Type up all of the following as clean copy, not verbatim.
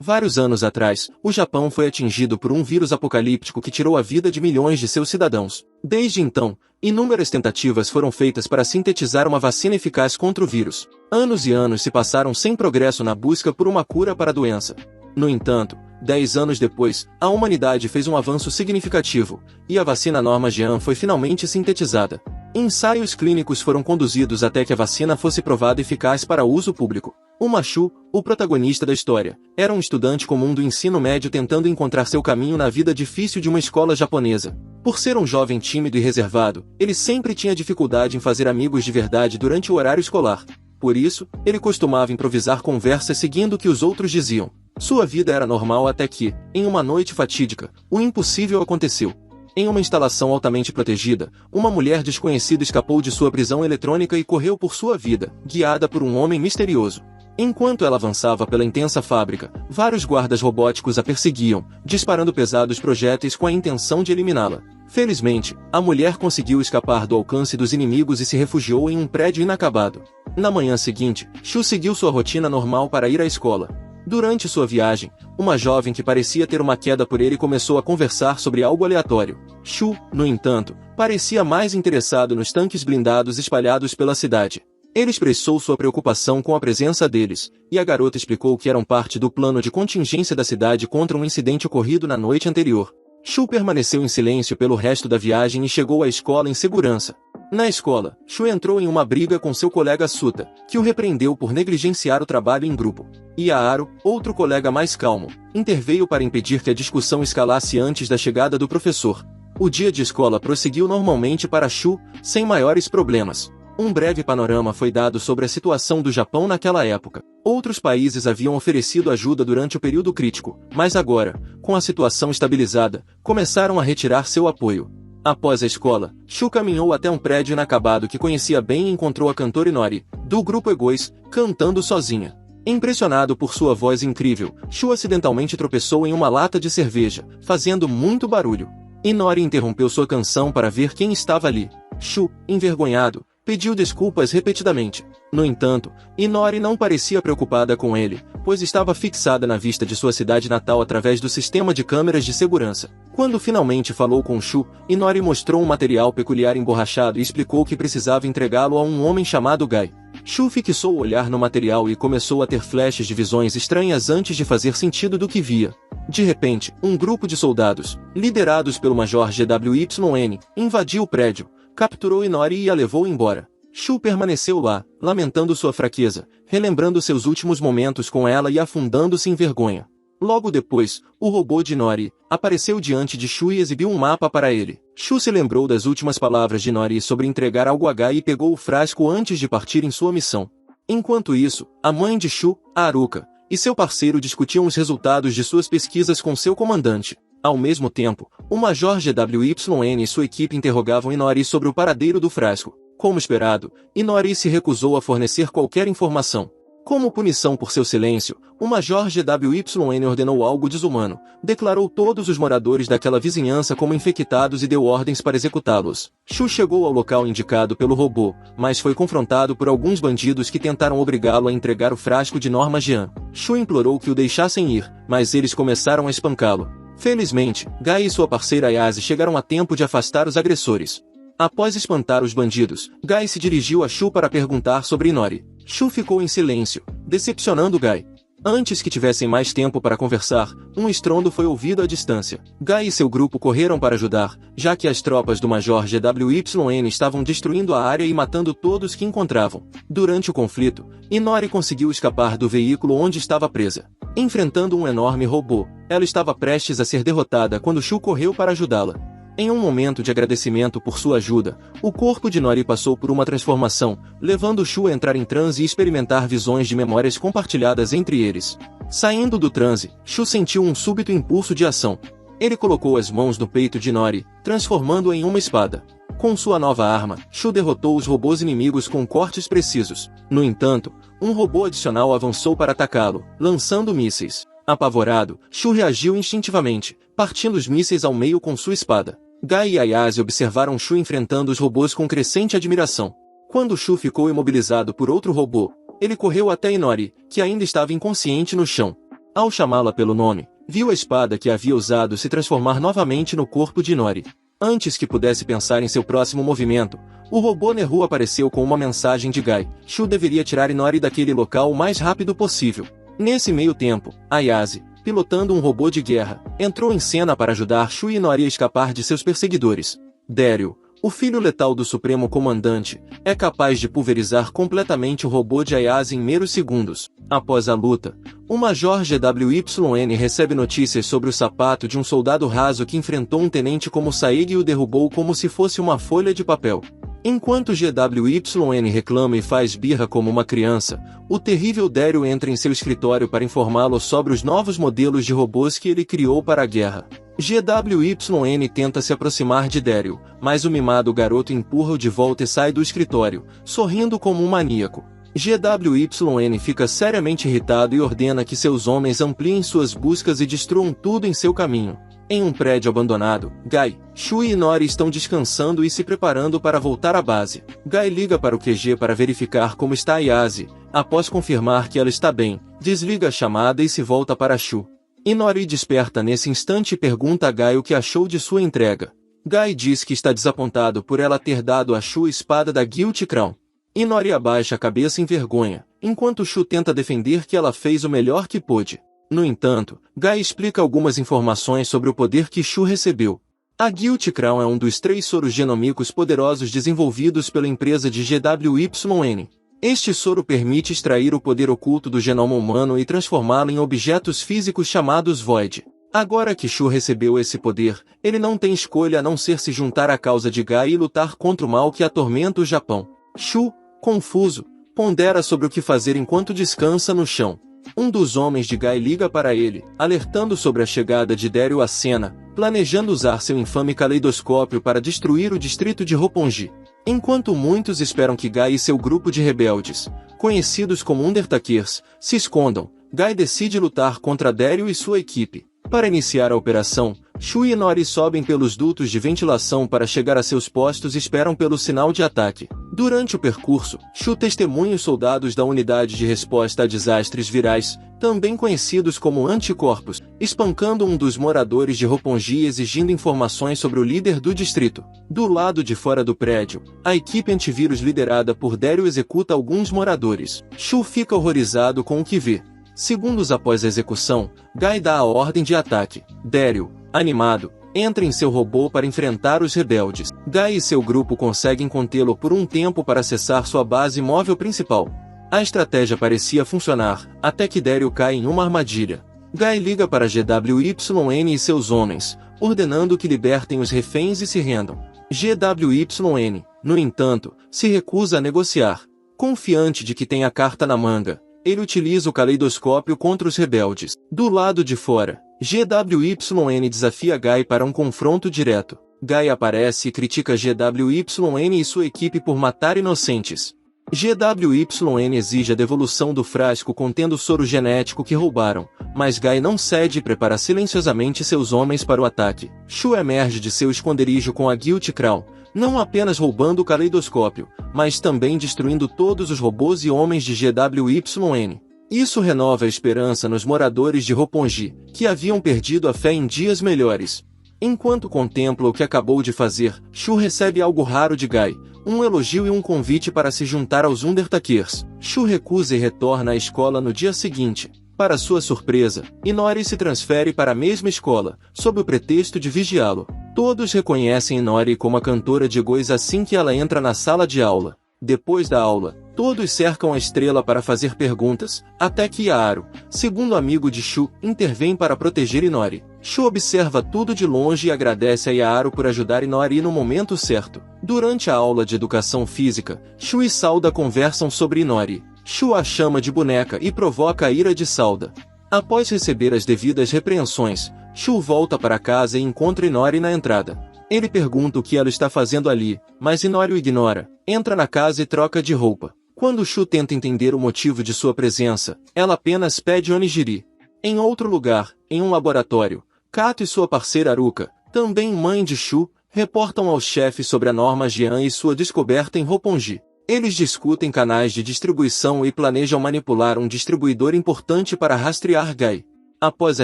Vários anos atrás, o Japão foi atingido por um vírus apocalíptico que tirou a vida de milhões de seus cidadãos. Desde então, inúmeras tentativas foram feitas para sintetizar uma vacina eficaz contra o vírus. Anos e anos se passaram sem progresso na busca por uma cura para a doença. No entanto, 10 anos depois, a humanidade fez um avanço significativo, e a vacina Norma-Jean foi finalmente sintetizada. Ensaios clínicos foram conduzidos até que a vacina fosse provada eficaz para uso público. O Machu, o protagonista da história, era um estudante comum do ensino médio tentando encontrar seu caminho na vida difícil de uma escola japonesa. Por ser um jovem tímido e reservado, ele sempre tinha dificuldade em fazer amigos de verdade durante o horário escolar. Por isso, ele costumava improvisar conversas seguindo o que os outros diziam. Sua vida era normal até que, em uma noite fatídica, o impossível aconteceu. Em uma instalação altamente protegida, uma mulher desconhecida escapou de sua prisão eletrônica e correu por sua vida, guiada por um homem misterioso. Enquanto ela avançava pela intensa fábrica, vários guardas robóticos a perseguiam, disparando pesados projéteis com a intenção de eliminá-la. Felizmente, a mulher conseguiu escapar do alcance dos inimigos e se refugiou em um prédio inacabado. Na manhã seguinte, Shu seguiu sua rotina normal para ir à escola. Durante sua viagem, uma jovem que parecia ter uma queda por ele começou a conversar sobre algo aleatório. Shu, no entanto, parecia mais interessado nos tanques blindados espalhados pela cidade. Ele expressou sua preocupação com a presença deles, e a garota explicou que eram parte do plano de contingência da cidade contra um incidente ocorrido na noite anterior. Shu permaneceu em silêncio pelo resto da viagem e chegou à escola em segurança. Na escola, Shu entrou em uma briga com seu colega Suta, que o repreendeu por negligenciar o trabalho em grupo. E Aaru, outro colega mais calmo, interveio para impedir que a discussão escalasse antes da chegada do professor. O dia de escola prosseguiu normalmente para Shu, sem maiores problemas. Um breve panorama foi dado sobre a situação do Japão naquela época. Outros países haviam oferecido ajuda durante o período crítico, mas agora, com a situação estabilizada, começaram a retirar seu apoio. Após a escola, Shu caminhou até um prédio inacabado que conhecia bem e encontrou a cantora Inori, do grupo Egois, cantando sozinha. Impressionado por sua voz incrível, Shu acidentalmente tropeçou em uma lata de cerveja, fazendo muito barulho. Inori interrompeu sua canção para ver quem estava ali. Shu, envergonhado, pediu desculpas repetidamente. No entanto, Inori não parecia preocupada com ele, pois estava fixada na vista de sua cidade natal através do sistema de câmeras de segurança. Quando finalmente falou com Shu, Inori mostrou um material peculiar emborrachado e explicou que precisava entregá-lo a um homem chamado Gai. Shu fixou o olhar no material e começou a ter flashes de visões estranhas antes de fazer sentido do que via. De repente, um grupo de soldados, liderados pelo Major GWYN, invadiu o prédio, capturou Inori e a levou embora. Shu permaneceu lá, lamentando sua fraqueza, relembrando seus últimos momentos com ela e afundando-se em vergonha. Logo depois, o robô de Inori apareceu diante de Shu e exibiu um mapa para ele. Shu se lembrou das últimas palavras de Inori sobre entregar algo a Gai e pegou o frasco antes de partir em sua missão. Enquanto isso, a mãe de Shu, a Haruka, e seu parceiro discutiam os resultados de suas pesquisas com seu comandante. Ao mesmo tempo, o Major GWYN e sua equipe interrogavam Inori sobre o paradeiro do frasco. Como esperado, Inori se recusou a fornecer qualquer informação. Como punição por seu silêncio, o Major GWYN ordenou algo desumano, declarou todos os moradores daquela vizinhança como infectados e deu ordens para executá-los. Shu chegou ao local indicado pelo robô, mas foi confrontado por alguns bandidos que tentaram obrigá-lo a entregar o frasco de Norma-Jean. Shu implorou que o deixassem ir, mas eles começaram a espancá-lo. Felizmente, Gai e sua parceira Ayase chegaram a tempo de afastar os agressores. Após espantar os bandidos, Gai se dirigiu a Shu para perguntar sobre Inori. Shu ficou em silêncio, decepcionando Gai. Antes que tivessem mais tempo para conversar, um estrondo foi ouvido à distância. Gai e seu grupo correram para ajudar, já que as tropas do Major GWYN estavam destruindo a área e matando todos que encontravam. Durante o conflito, Inori conseguiu escapar do veículo onde estava presa. Enfrentando um enorme robô, ela estava prestes a ser derrotada quando Shu correu para ajudá-la. Em um momento de agradecimento por sua ajuda, o corpo de Inori passou por uma transformação, levando Shu a entrar em transe e experimentar visões de memórias compartilhadas entre eles. Saindo do transe, Shu sentiu um súbito impulso de ação. Ele colocou as mãos no peito de Inori, transformando-a em uma espada. Com sua nova arma, Shu derrotou os robôs inimigos com cortes precisos. No entanto, um robô adicional avançou para atacá-lo, lançando mísseis. Apavorado, Shu reagiu instintivamente, partindo os mísseis ao meio com sua espada. Gai e Ayase observaram Shu enfrentando os robôs com crescente admiração. Quando Shu ficou imobilizado por outro robô, ele correu até Inori, que ainda estava inconsciente no chão. Ao chamá-la pelo nome, viu a espada que havia usado se transformar novamente no corpo de Inori. Antes que pudesse pensar em seu próximo movimento, o robô Neru apareceu com uma mensagem de Gai. Shu deveria tirar Inori daquele local o mais rápido possível. Nesse meio tempo, Ayase, pilotando um robô de guerra, entrou em cena para ajudar Shu e Inori a escapar de seus perseguidores. Daryl, o filho letal do Supremo Comandante, é capaz de pulverizar completamente o robô de Ayase em meros segundos. Após a luta, o Major GWYN recebe notícias sobre o sapato de um soldado raso que enfrentou um tenente como Saig e o derrubou como se fosse uma folha de papel. Enquanto GWYN reclama e faz birra como uma criança, o terrível Daryl entra em seu escritório para informá-lo sobre os novos modelos de robôs que ele criou para a guerra. GWYN tenta se aproximar de Daryl, mas o mimado garoto empurra-o de volta e sai do escritório, sorrindo como um maníaco. GWYN fica seriamente irritado e ordena que seus homens ampliem suas buscas e destruam tudo em seu caminho. Em um prédio abandonado, Gai, Shu e Inori estão descansando e se preparando para voltar à base. Gai liga para o QG para verificar como está Ayase. Após confirmar que ela está bem, desliga a chamada e se volta para Shu. Inori desperta nesse instante e pergunta a Gai o que achou de sua entrega. Gai diz que está desapontado por ela ter dado a Shu a espada da Guilty Crown. Inori abaixa a cabeça em vergonha, enquanto Shu tenta defender que ela fez o melhor que pôde. No entanto, Gai explica algumas informações sobre o poder que Shu recebeu. A Guilty Crown é um dos 3 soros genomicos poderosos desenvolvidos pela empresa de GWYN. Este soro permite extrair o poder oculto do genoma humano e transformá-lo em objetos físicos chamados Void. Agora que Shu recebeu esse poder, ele não tem escolha a não ser se juntar à causa de Gai e lutar contra o mal que atormenta o Japão. Shu, confuso, pondera sobre o que fazer enquanto descansa no chão. Um dos homens de Gai liga para ele, alertando sobre a chegada de Daryl à cena, planejando usar seu infame caleidoscópio para destruir o distrito de Roppongi. Enquanto muitos esperam que Gai e seu grupo de rebeldes, conhecidos como Undertakers, se escondam, Gai decide lutar contra Daryl e sua equipe. Para iniciar a operação, Shu e Inori sobem pelos dutos de ventilação para chegar a seus postos e esperam pelo sinal de ataque. Durante o percurso, Shu testemunha os soldados da Unidade de Resposta a Desastres Virais, também conhecidos como anticorpos, espancando um dos moradores de Roppongi e exigindo informações sobre o líder do distrito. Do lado de fora do prédio, a equipe antivírus liderada por Daryl executa alguns moradores. Shu fica horrorizado com o que vê. Segundos após a execução, Gai dá a ordem de ataque. Daryl, animado, entra em seu robô para enfrentar os rebeldes. Gai e seu grupo conseguem contê-lo por um tempo para acessar sua base móvel principal. A estratégia parecia funcionar, até que Daryl cai em uma armadilha. Gai liga para GWYN e seus homens, ordenando que libertem os reféns e se rendam. GWYN, no entanto, se recusa a negociar. Confiante de que tem a carta na manga, ele utiliza o caleidoscópio contra os rebeldes. Do lado de fora, GWYN desafia Gai para um confronto direto. Gai aparece e critica GWYN e sua equipe por matar inocentes. GWYN exige a devolução do frasco contendo o soro genético que roubaram, mas Gai não cede e prepara silenciosamente seus homens para o ataque. Shu emerge de seu esconderijo com a Guilty Crown, não apenas roubando o caleidoscópio, mas também destruindo todos os robôs e homens de GWYN. Isso renova a esperança nos moradores de Roppongi, que haviam perdido a fé em dias melhores. Enquanto contempla o que acabou de fazer, Shu recebe algo raro de Gai, um elogio e um convite para se juntar aos Undertakers. Shu recusa e retorna à escola no dia seguinte. Para sua surpresa, Inori se transfere para a mesma escola, sob o pretexto de vigiá-lo. Todos reconhecem Inori como a cantora de Gois assim que ela entra na sala de aula. Depois da aula, todos cercam a estrela para fazer perguntas, até que Yaaru, segundo amigo de Shu, intervém para proteger Inori. Shu observa tudo de longe e agradece a Yaaru por ajudar Inori no momento certo. Durante a aula de educação física, Shu e Salda conversam sobre Inori. Shu a chama de boneca e provoca a ira de Salda. Após receber as devidas repreensões, Shu volta para casa e encontra Inori na entrada. Ele pergunta o que ela está fazendo ali, mas Inori o ignora, entra na casa e troca de roupa. Quando Shu tenta entender o motivo de sua presença, ela apenas pede onigiri. Em outro lugar, em um laboratório, Kato e sua parceira Aruka, também mãe de Shu, reportam ao chefe sobre a norma Jean e sua descoberta em Roppongi. Eles discutem canais de distribuição e planejam manipular um distribuidor importante para rastrear Gai. Após a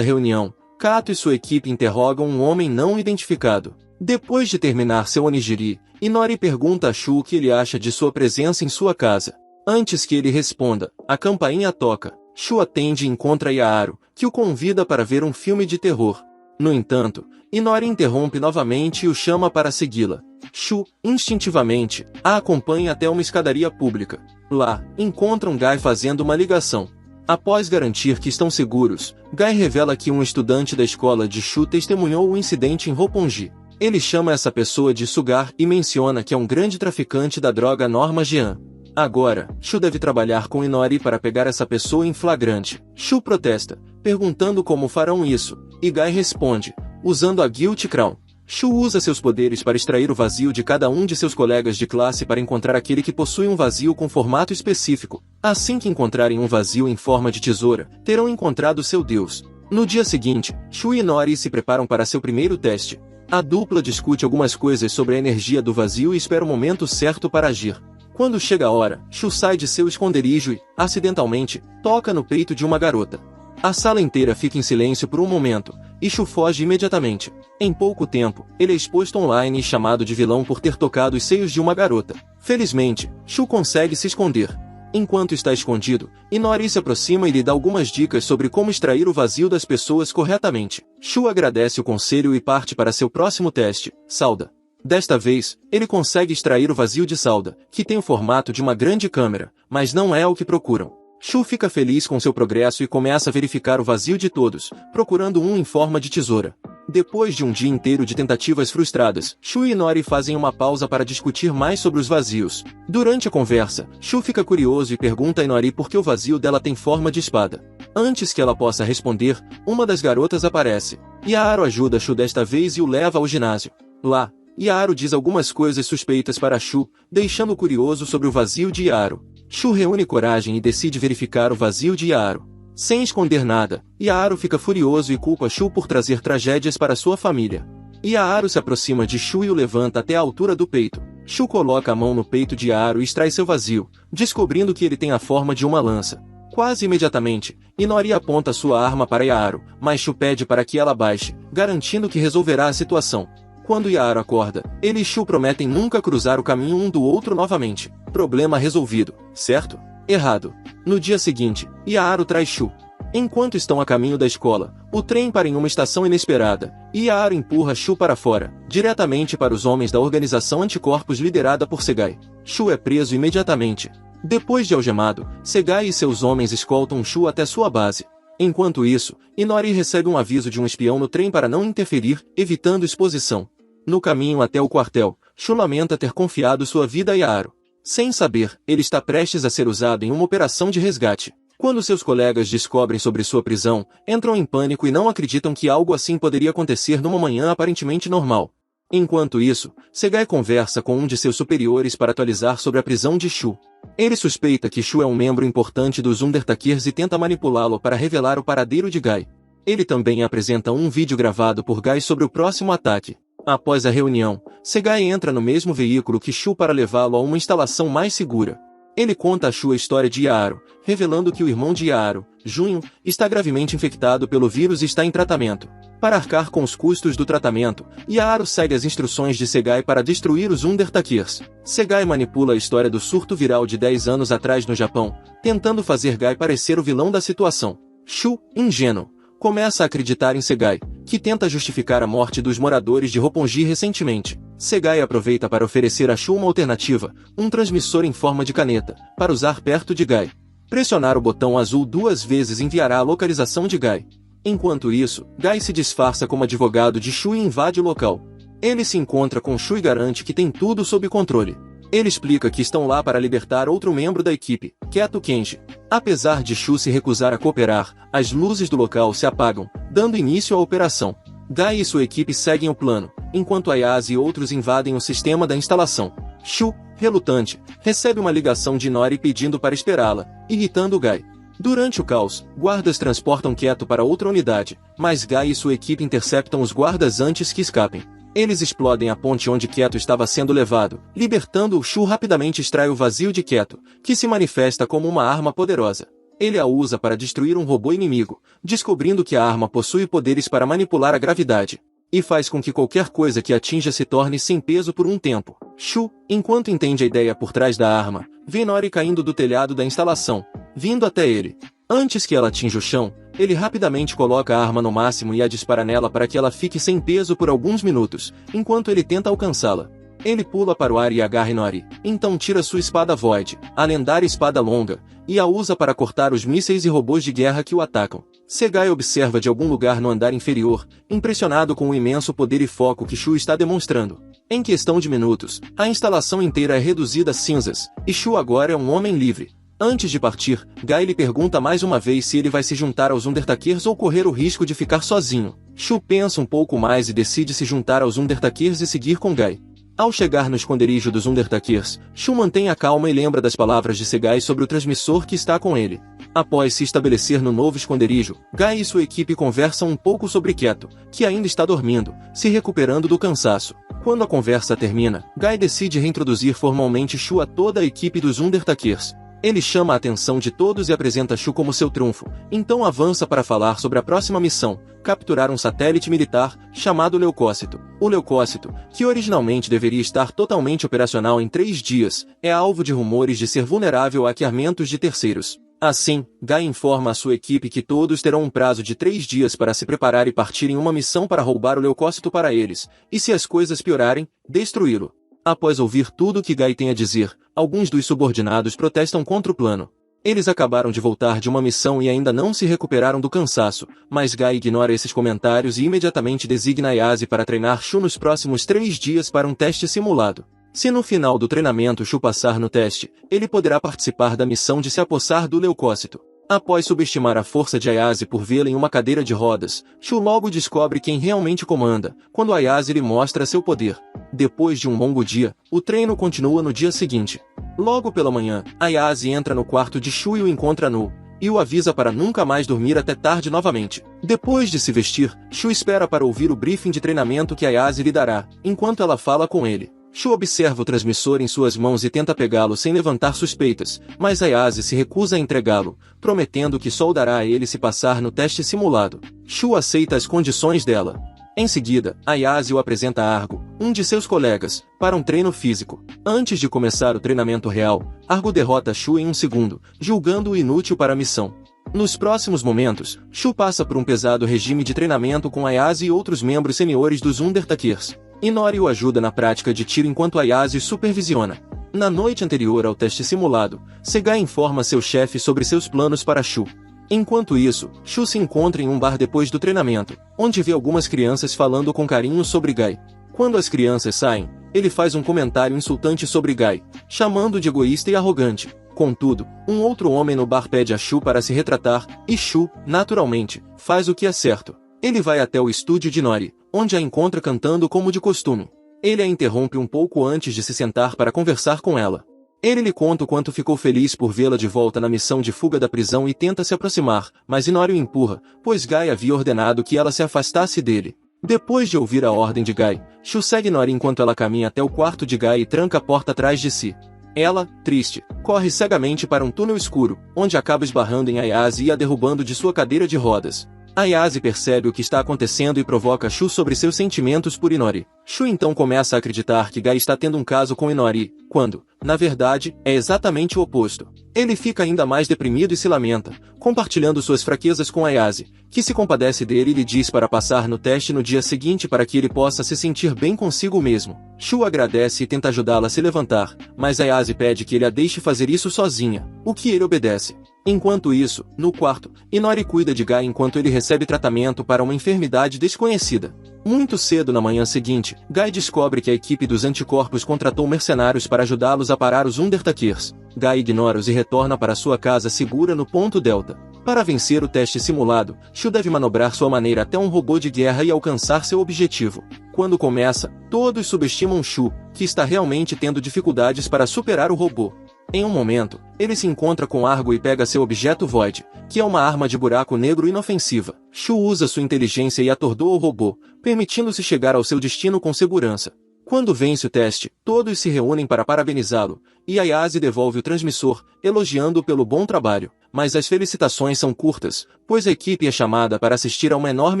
reunião, Kato e sua equipe interrogam um homem não identificado. Depois de terminar seu onigiri, Inori pergunta a Shu o que ele acha de sua presença em sua casa. Antes que ele responda, a campainha toca. Shu atende e encontra Yaaru, que o convida para ver um filme de terror. No entanto, Inori interrompe novamente e o chama para segui-la. Shu, instintivamente, a acompanha até uma escadaria pública. Lá, encontram Gai fazendo uma ligação. Após garantir que estão seguros, Gai revela que um estudante da escola de Shu testemunhou o incidente em Roppongi. Ele chama essa pessoa de Sugar e menciona que é um grande traficante da droga Norma Jean. Agora, Shu deve trabalhar com Inori para pegar essa pessoa em flagrante. Shu protesta, perguntando como farão isso, e Gai responde, usando a Guilty Crown. Shu usa seus poderes para extrair o vazio de cada um de seus colegas de classe para encontrar aquele que possui um vazio com formato específico. Assim que encontrarem um vazio em forma de tesoura, terão encontrado seu deus. No dia seguinte, Shu e Inori se preparam para seu primeiro teste. A dupla discute algumas coisas sobre a energia do vazio e espera o momento certo para agir. Quando chega a hora, Shu sai de seu esconderijo e, acidentalmente, toca no peito de uma garota. A sala inteira fica em silêncio por um momento, e Shu foge imediatamente. Em pouco tempo, ele é exposto online e chamado de vilão por ter tocado os seios de uma garota. Felizmente, Shu consegue se esconder. Enquanto está escondido, Inori se aproxima e lhe dá algumas dicas sobre como extrair o vazio das pessoas corretamente. Shu agradece o conselho e parte para seu próximo teste, Salda. Desta vez, ele consegue extrair o vazio de Salda, que tem o formato de uma grande câmera, mas não é o que procuram. Shu fica feliz com seu progresso e começa a verificar o vazio de todos, procurando um em forma de tesoura. Depois de um dia inteiro de tentativas frustradas, Shu e Inori fazem uma pausa para discutir mais sobre os vazios. Durante a conversa, Shu fica curioso e pergunta a Inori por que o vazio dela tem forma de espada. Antes que ela possa responder, uma das garotas aparece. Yaaru ajuda Shu desta vez e o leva ao ginásio. Lá, Yaaru diz algumas coisas suspeitas para Shu, deixando-o curioso sobre o vazio de Yaaru. Shu reúne coragem e decide verificar o vazio de Yaaru. Sem esconder nada, Yaaru fica furioso e culpa Shu por trazer tragédias para sua família. Yaaru se aproxima de Shu e o levanta até a altura do peito. Shu coloca a mão no peito de Yaaru e extrai seu vazio, descobrindo que ele tem a forma de uma lança. Quase imediatamente, Inori aponta sua arma para Yaaru, mas Shu pede para que ela baixe, garantindo que resolverá a situação. Quando Yaaru acorda, ele e Shu prometem nunca cruzar o caminho um do outro novamente. Problema resolvido, certo? Errado. No dia seguinte, Yaaru traz Shu. Enquanto estão a caminho da escola, o trem para em uma estação inesperada, e Yaaru empurra Shu para fora, diretamente para os homens da organização Anticorpos liderada por Segai. Shu é preso imediatamente. Depois de algemado, Segai e seus homens escoltam Shu até sua base. Enquanto isso, Inori recebe um aviso de um espião no trem para não interferir, evitando exposição. No caminho até o quartel, Shu lamenta ter confiado sua vida a Yaaru. Sem saber, ele está prestes a ser usado em uma operação de resgate. Quando seus colegas descobrem sobre sua prisão, entram em pânico e não acreditam que algo assim poderia acontecer numa manhã aparentemente normal. Enquanto isso, Segai conversa com um de seus superiores para atualizar sobre a prisão de Shu. Ele suspeita que Shu é um membro importante dos Undertakers e tenta manipulá-lo para revelar o paradeiro de Gai. Ele também apresenta um vídeo gravado por Gai sobre o próximo ataque. Após a reunião, Segai entra no mesmo veículo que Shu para levá-lo a uma instalação mais segura. Ele conta a Shu a história de Yaaru, revelando que o irmão de Yaaru, Junho, está gravemente infectado pelo vírus e está em tratamento. Para arcar com os custos do tratamento, Yaaru segue as instruções de Segai para destruir os Undertakers. Segai manipula a história do surto viral de 10 anos atrás no Japão, tentando fazer Gai parecer o vilão da situação. Shu, ingênuo, começa a acreditar em Segai, que tenta justificar a morte dos moradores de Roppongi recentemente. Segai aproveita para oferecer a Shu uma alternativa, um transmissor em forma de caneta, para usar perto de Gai. Pressionar o botão azul 2 vezes enviará a localização de Gai. Enquanto isso, Gai se disfarça como advogado de Shu e invade o local. Ele se encontra com Shu e garante que tem tudo sob controle. Ele explica que estão lá para libertar outro membro da equipe, Keto Kenji. Apesar de Shu se recusar a cooperar, as luzes do local se apagam, dando início à operação. Gai e sua equipe seguem o plano, enquanto Ayase e outros invadem o sistema da instalação. Shu, relutante, recebe uma ligação de Inori pedindo para esperá-la, irritando Gai. Durante o caos, guardas transportam Keto para outra unidade, mas Gai e sua equipe interceptam os guardas antes que escapem. Eles explodem a ponte onde Keto estava sendo levado, libertando-o. Shu rapidamente extrai o vazio de Keto, que se manifesta como uma arma poderosa. Ele a usa para destruir um robô inimigo, descobrindo que a arma possui poderes para manipular a gravidade. E faz com que qualquer coisa que atinja se torne sem peso por um tempo. Shu, enquanto entende a ideia por trás da arma, vê Nori caindo do telhado da instalação, vindo até ele. Antes que ela atinja o chão, ele rapidamente coloca a arma no máximo e a dispara nela para que ela fique sem peso por alguns minutos, enquanto ele tenta alcançá-la. Ele pula para o ar e agarra Nori, então tira sua espada Void, a lendária espada longa, e a usa para cortar os mísseis e robôs de guerra que o atacam. Segai observa de algum lugar no andar inferior, impressionado com o imenso poder e foco que Shu está demonstrando. Em questão de minutos, a instalação inteira é reduzida a cinzas, e Shu agora é um homem livre. Antes de partir, Guy lhe pergunta mais uma vez se ele vai se juntar aos Undertakers ou correr o risco de ficar sozinho. Shu pensa um pouco mais e decide se juntar aos Undertakers e seguir com Guy. Ao chegar no esconderijo dos Undertakers, Shu mantém a calma e lembra das palavras de Segai sobre o transmissor que está com ele. Após se estabelecer no novo esconderijo, Guy e sua equipe conversam um pouco sobre Keto, que ainda está dormindo, se recuperando do cansaço. Quando a conversa termina, Guy decide reintroduzir formalmente Shu a toda a equipe dos Undertakers. Ele chama a atenção de todos e apresenta Shu como seu trunfo, então avança para falar sobre a próxima missão, capturar um satélite militar, chamado Leucócito. O Leucócito, que originalmente deveria estar totalmente operacional em 3 dias, é alvo de rumores de ser vulnerável a hackeamentos de terceiros. Assim, Guy informa a sua equipe que todos terão um prazo de 3 dias para se preparar e partir em uma missão para roubar o Leucócito para eles, e se as coisas piorarem, destruí-lo. Após ouvir tudo o que Guy tem a dizer, alguns dos subordinados protestam contra o plano. Eles acabaram de voltar de uma missão e ainda não se recuperaram do cansaço, mas Guy ignora esses comentários e imediatamente designa Ayase para treinar Shu nos próximos 3 dias para um teste simulado. Se no final do treinamento Shu passar no teste, ele poderá participar da missão de se apossar do Leucócito. Após subestimar a força de Ayase por vê-la em uma cadeira de rodas, Shu logo descobre quem realmente comanda, quando Ayase lhe mostra seu poder. Depois de um longo dia, o treino continua no dia seguinte. Logo pela manhã, Ayase entra no quarto de Shu e o encontra nu, e o avisa para nunca mais dormir até tarde novamente. Depois de se vestir, Shu espera para ouvir o briefing de treinamento que Ayase lhe dará, enquanto ela fala com ele. Shu observa o transmissor em suas mãos e tenta pegá-lo sem levantar suspeitas, mas Ayase se recusa a entregá-lo, prometendo que só o dará a ele se passar no teste simulado. Shu aceita as condições dela. Em seguida, Ayase o apresenta a Argo, um de seus colegas, para um treino físico. Antes de começar o treinamento real, Argo derrota Shu em um segundo, julgando-o inútil para a missão. Nos próximos momentos, Shu passa por um pesado regime de treinamento com Ayase e outros membros seniores dos Undertakers. Nori o ajuda na prática de tiro enquanto Ayase supervisiona. Na noite anterior ao teste simulado, Segai informa seu chefe sobre seus planos para Shu. Enquanto isso, Shu se encontra em um bar depois do treinamento, onde vê algumas crianças falando com carinho sobre Guy. Quando as crianças saem, ele faz um comentário insultante sobre Guy, chamando-o de egoísta e arrogante. Contudo, um outro homem no bar pede a Shu para se retratar, e Shu, naturalmente, faz o que é certo. Ele vai até o estúdio de Nori, onde a encontra cantando como de costume. Ele a interrompe um pouco antes de se sentar para conversar com ela. Ele lhe conta o quanto ficou feliz por vê-la de volta na missão de fuga da prisão e tenta se aproximar, mas Nori o empurra, pois Guy havia ordenado que ela se afastasse dele. Depois de ouvir a ordem de Guy, Shu segue Nori enquanto ela caminha até o quarto de Guy e tranca a porta atrás de si. Ela, triste, corre cegamente para um túnel escuro, onde acaba esbarrando em Ayase e a derrubando de sua cadeira de rodas. Ayase percebe o que está acontecendo e provoca Shu sobre seus sentimentos por Inori. Shu então começa a acreditar que Guy está tendo um caso com Inori, quando, na verdade, é exatamente o oposto. Ele fica ainda mais deprimido e se lamenta, compartilhando suas fraquezas com Ayase, que se compadece dele e lhe diz para passar no teste no dia seguinte para que ele possa se sentir bem consigo mesmo. Shu agradece e tenta ajudá-la a se levantar, mas Ayase pede que ele a deixe fazer isso sozinha, o que ele obedece. Enquanto isso, no quarto, Inori cuida de Guy enquanto ele recebe tratamento para uma enfermidade desconhecida. Muito cedo na manhã seguinte, Guy descobre que a equipe dos anticorpos contratou mercenários para ajudá-los a parar os Undertakers. Guy ignora-os e retorna para sua casa segura no ponto Delta. Para vencer o teste simulado, Shu deve manobrar sua maneira até um robô de guerra e alcançar seu objetivo. Quando começa, todos subestimam Shu, que está realmente tendo dificuldades para superar o robô. Em um momento, ele se encontra com Argo e pega seu objeto Void, que é uma arma de buraco negro inofensiva. Shu usa sua inteligência e atordoa o robô, permitindo-se chegar ao seu destino com segurança. Quando vence o teste, todos se reúnem para parabenizá-lo, e Ayase devolve o transmissor, elogiando-o pelo bom trabalho. Mas as felicitações são curtas, pois a equipe é chamada para assistir a uma enorme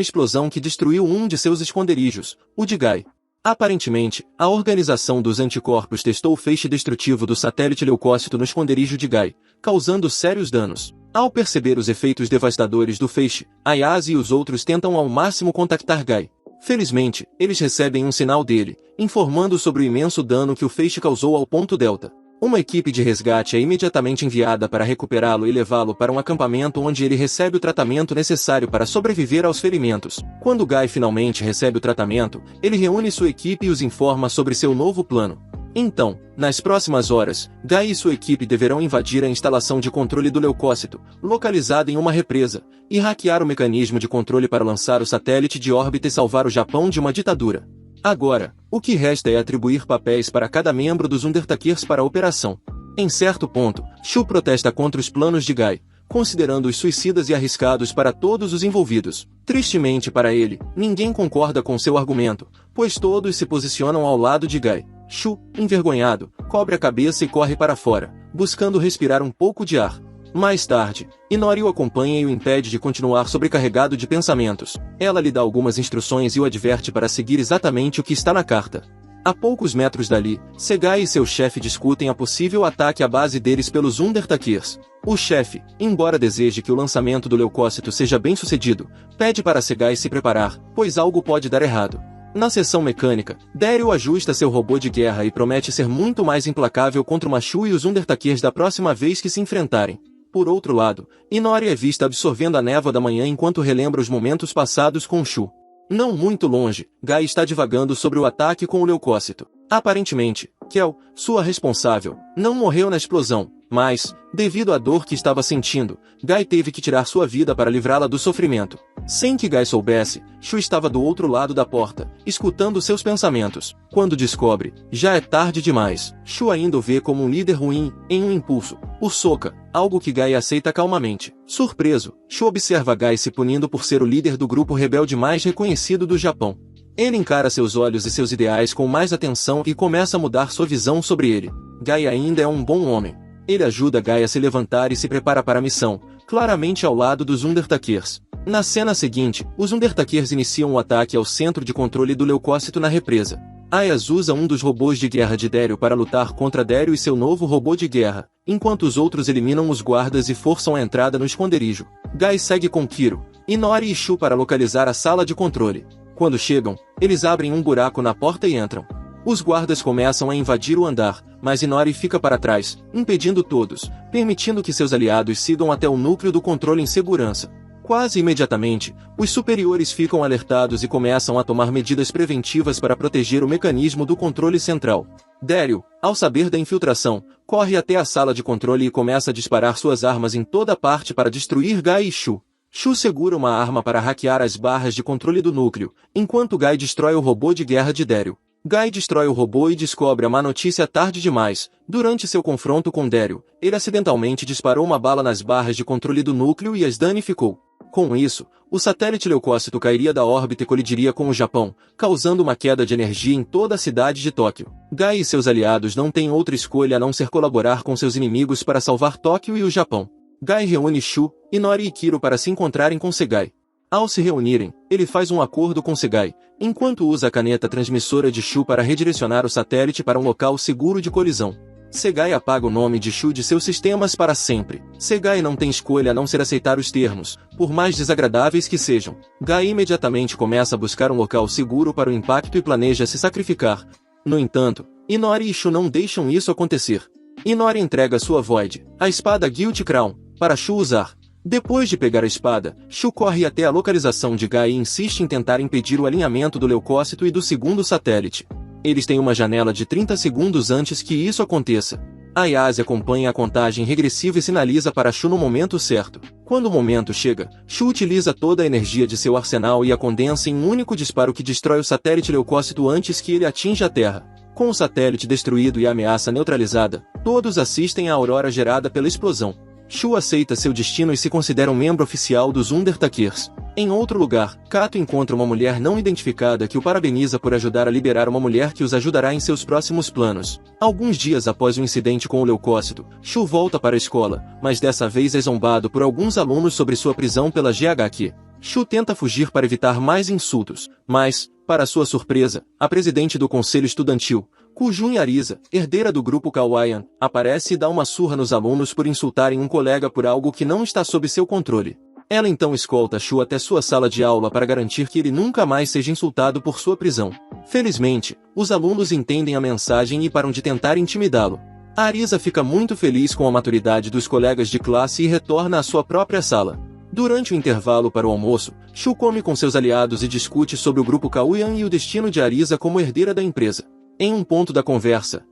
explosão que destruiu um de seus esconderijos, o de Guy. Aparentemente, a organização dos anticorpos testou o feixe destrutivo do satélite leucócito no esconderijo de Guy, causando sérios danos. Ao perceber os efeitos devastadores do feixe, Ayase e os outros tentam ao máximo contactar Guy. Felizmente, eles recebem um sinal dele, informando sobre o imenso dano que o feixe causou ao ponto Delta. Uma equipe de resgate é imediatamente enviada para recuperá-lo e levá-lo para um acampamento onde ele recebe o tratamento necessário para sobreviver aos ferimentos. Quando Guy finalmente recebe o tratamento, ele reúne sua equipe e os informa sobre seu novo plano. Então, nas próximas horas, Guy e sua equipe deverão invadir a instalação de controle do leucócito, localizada em uma represa, e hackear o mecanismo de controle para lançar o satélite de órbita e salvar o Japão de uma ditadura. Agora, o que resta é atribuir papéis para cada membro dos Undertakers para a operação. Em certo ponto, Shu protesta contra os planos de Guy, considerando-os suicidas e arriscados para todos os envolvidos. Tristemente para ele, ninguém concorda com seu argumento, pois todos se posicionam ao lado de Guy. Shu, envergonhado, cobre a cabeça e corre para fora, buscando respirar um pouco de ar. Mais tarde, Inori o acompanha e o impede de continuar sobrecarregado de pensamentos. Ela lhe dá algumas instruções e o adverte para seguir exatamente o que está na carta. A poucos metros dali, Segai e seu chefe discutem a possível ataque à base deles pelos Undertakers. O chefe, embora deseje que o lançamento do leucócito seja bem sucedido, pede para Segai se preparar, pois algo pode dar errado. Na seção mecânica, Daryl ajusta seu robô de guerra e promete ser muito mais implacável contra o Machu e os Undertakers da próxima vez que se enfrentarem. Por outro lado, Inori é vista absorvendo a névoa da manhã enquanto relembra os momentos passados com Shu. Não muito longe, Guy está divagando sobre o ataque com o leucócito. Aparentemente, Kel, sua responsável, não morreu na explosão, mas, devido à dor que estava sentindo, Guy teve que tirar sua vida para livrá-la do sofrimento. Sem que Guy soubesse, Shu estava do outro lado da porta, escutando seus pensamentos. Quando descobre, já é tarde demais. Shu ainda o vê como um líder ruim, em um impulso. O soca, algo que Guy aceita calmamente. Surpreso, Shu observa Guy se punindo por ser o líder do grupo rebelde mais reconhecido do Japão. Ele encara seus olhos e seus ideais com mais atenção e começa a mudar sua visão sobre ele. Guy ainda é um bom homem. Ele ajuda Guy a se levantar e se prepara para a missão, claramente ao lado dos Undertakers. Na cena seguinte, os Undertakers iniciam o ataque ao centro de controle do leucócito na represa. Ayase usa um dos robôs de guerra de Daryl para lutar contra Daryl e seu novo robô de guerra, enquanto os outros eliminam os guardas e forçam a entrada no esconderijo. Guy segue com Kiro, Inori e Shu para localizar a sala de controle. Quando chegam, eles abrem um buraco na porta e entram. Os guardas começam a invadir o andar, mas Inori fica para trás, impedindo todos, permitindo que seus aliados sigam até o núcleo do controle em segurança. Quase imediatamente, os superiores ficam alertados e começam a tomar medidas preventivas para proteger o mecanismo do controle central. Daryl, ao saber da infiltração, corre até a sala de controle e começa a disparar suas armas em toda parte para destruir Guy e Shu. Shu segura uma arma para hackear as barras de controle do núcleo, enquanto Guy destrói o robô de guerra de Daryl. Guy destrói o robô e descobre a má notícia tarde demais. Durante seu confronto com Daryl, ele acidentalmente disparou uma bala nas barras de controle do núcleo e as danificou. Com isso, o satélite leucócito cairia da órbita e colidiria com o Japão, causando uma queda de energia em toda a cidade de Tóquio. Guy e seus aliados não têm outra escolha a não ser colaborar com seus inimigos para salvar Tóquio e o Japão. Guy reúne Shu, Inori e Kiro para se encontrarem com Segai. Ao se reunirem, ele faz um acordo com Segai, enquanto usa a caneta transmissora de Shu para redirecionar o satélite para um local seguro de colisão. Segai apaga o nome de Shu de seus sistemas para sempre. Segai não tem escolha a não ser aceitar os termos, por mais desagradáveis que sejam. Guy imediatamente começa a buscar um local seguro para o impacto e planeja se sacrificar. No entanto, Inori e Shu não deixam isso acontecer. Inori entrega sua Void, a espada Guilty Crown, para Shu usar. Depois de pegar a espada, Shu corre até a localização de Guy e insiste em tentar impedir o alinhamento do leucócito e do segundo satélite. Eles têm uma janela de 30 segundos antes que isso aconteça. Ayase acompanha a contagem regressiva e sinaliza para Shu no momento certo. Quando o momento chega, Shu utiliza toda a energia de seu arsenal e a condensa em um único disparo que destrói o satélite leucócito antes que ele atinja a Terra. Com o satélite destruído e a ameaça neutralizada, todos assistem à aurora gerada pela explosão. Shu aceita seu destino e se considera um membro oficial dos Undertakers. Em outro lugar, Kato encontra uma mulher não identificada que o parabeniza por ajudar a liberar uma mulher que os ajudará em seus próximos planos. Alguns dias após o incidente com o leucócito, Shu volta para a escola, mas dessa vez é zombado por alguns alunos sobre sua prisão pela GHQ. Shu tenta fugir para evitar mais insultos, mas, para sua surpresa, a presidente do conselho estudantil, Kujun Arisa, herdeira do grupo Kawayan, aparece e dá uma surra nos alunos por insultarem um colega por algo que não está sob seu controle. Ela então escolta Shu até sua sala de aula para garantir que ele nunca mais seja insultado por sua prisão. Felizmente, os alunos entendem a mensagem e param de tentar intimidá-lo. A Arisa fica muito feliz com a maturidade dos colegas de classe e retorna à sua própria sala. Durante o intervalo para o almoço, Shu come com seus aliados e discute sobre o grupo Kawayan e o destino de Arisa como herdeira da empresa. Em um ponto da conversa,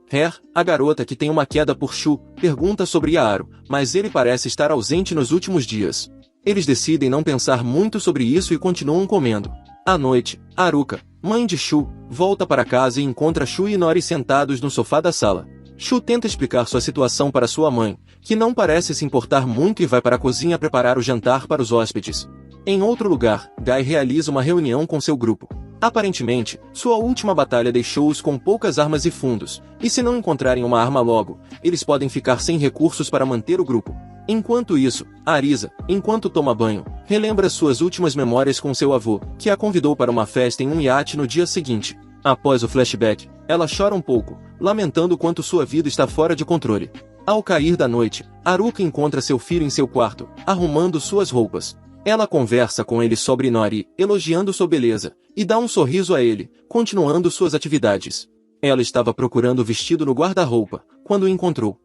a garota que tem uma queda por Shu, pergunta sobre Yaro, mas ele parece estar ausente nos últimos dias. Eles decidem não pensar muito sobre isso e continuam comendo. À noite, Haruka, mãe de Shu, volta para casa e encontra Shu e Nori sentados no sofá da sala. Shu tenta explicar sua situação para sua mãe, que não parece se importar muito e vai para a cozinha preparar o jantar para os hóspedes. Em outro lugar, Gai realiza uma reunião com seu grupo. Aparentemente, sua última batalha deixou-os com poucas armas e fundos, e se não encontrarem uma arma logo, eles podem ficar sem recursos para manter o grupo. Enquanto isso, Arisa, enquanto toma banho, relembra suas últimas memórias com seu avô, que a convidou para uma festa em um iate no dia seguinte. Após o flashback, ela chora um pouco, lamentando quanto sua vida está fora de controle. Ao cair da noite, Haruka encontra seu filho em seu quarto, arrumando suas roupas. Ela conversa com ele sobre Nori, elogiando sua beleza, e dá um sorriso a ele, continuando suas atividades. Ela estava procurando o vestido no guarda-roupa, quando o encontrou.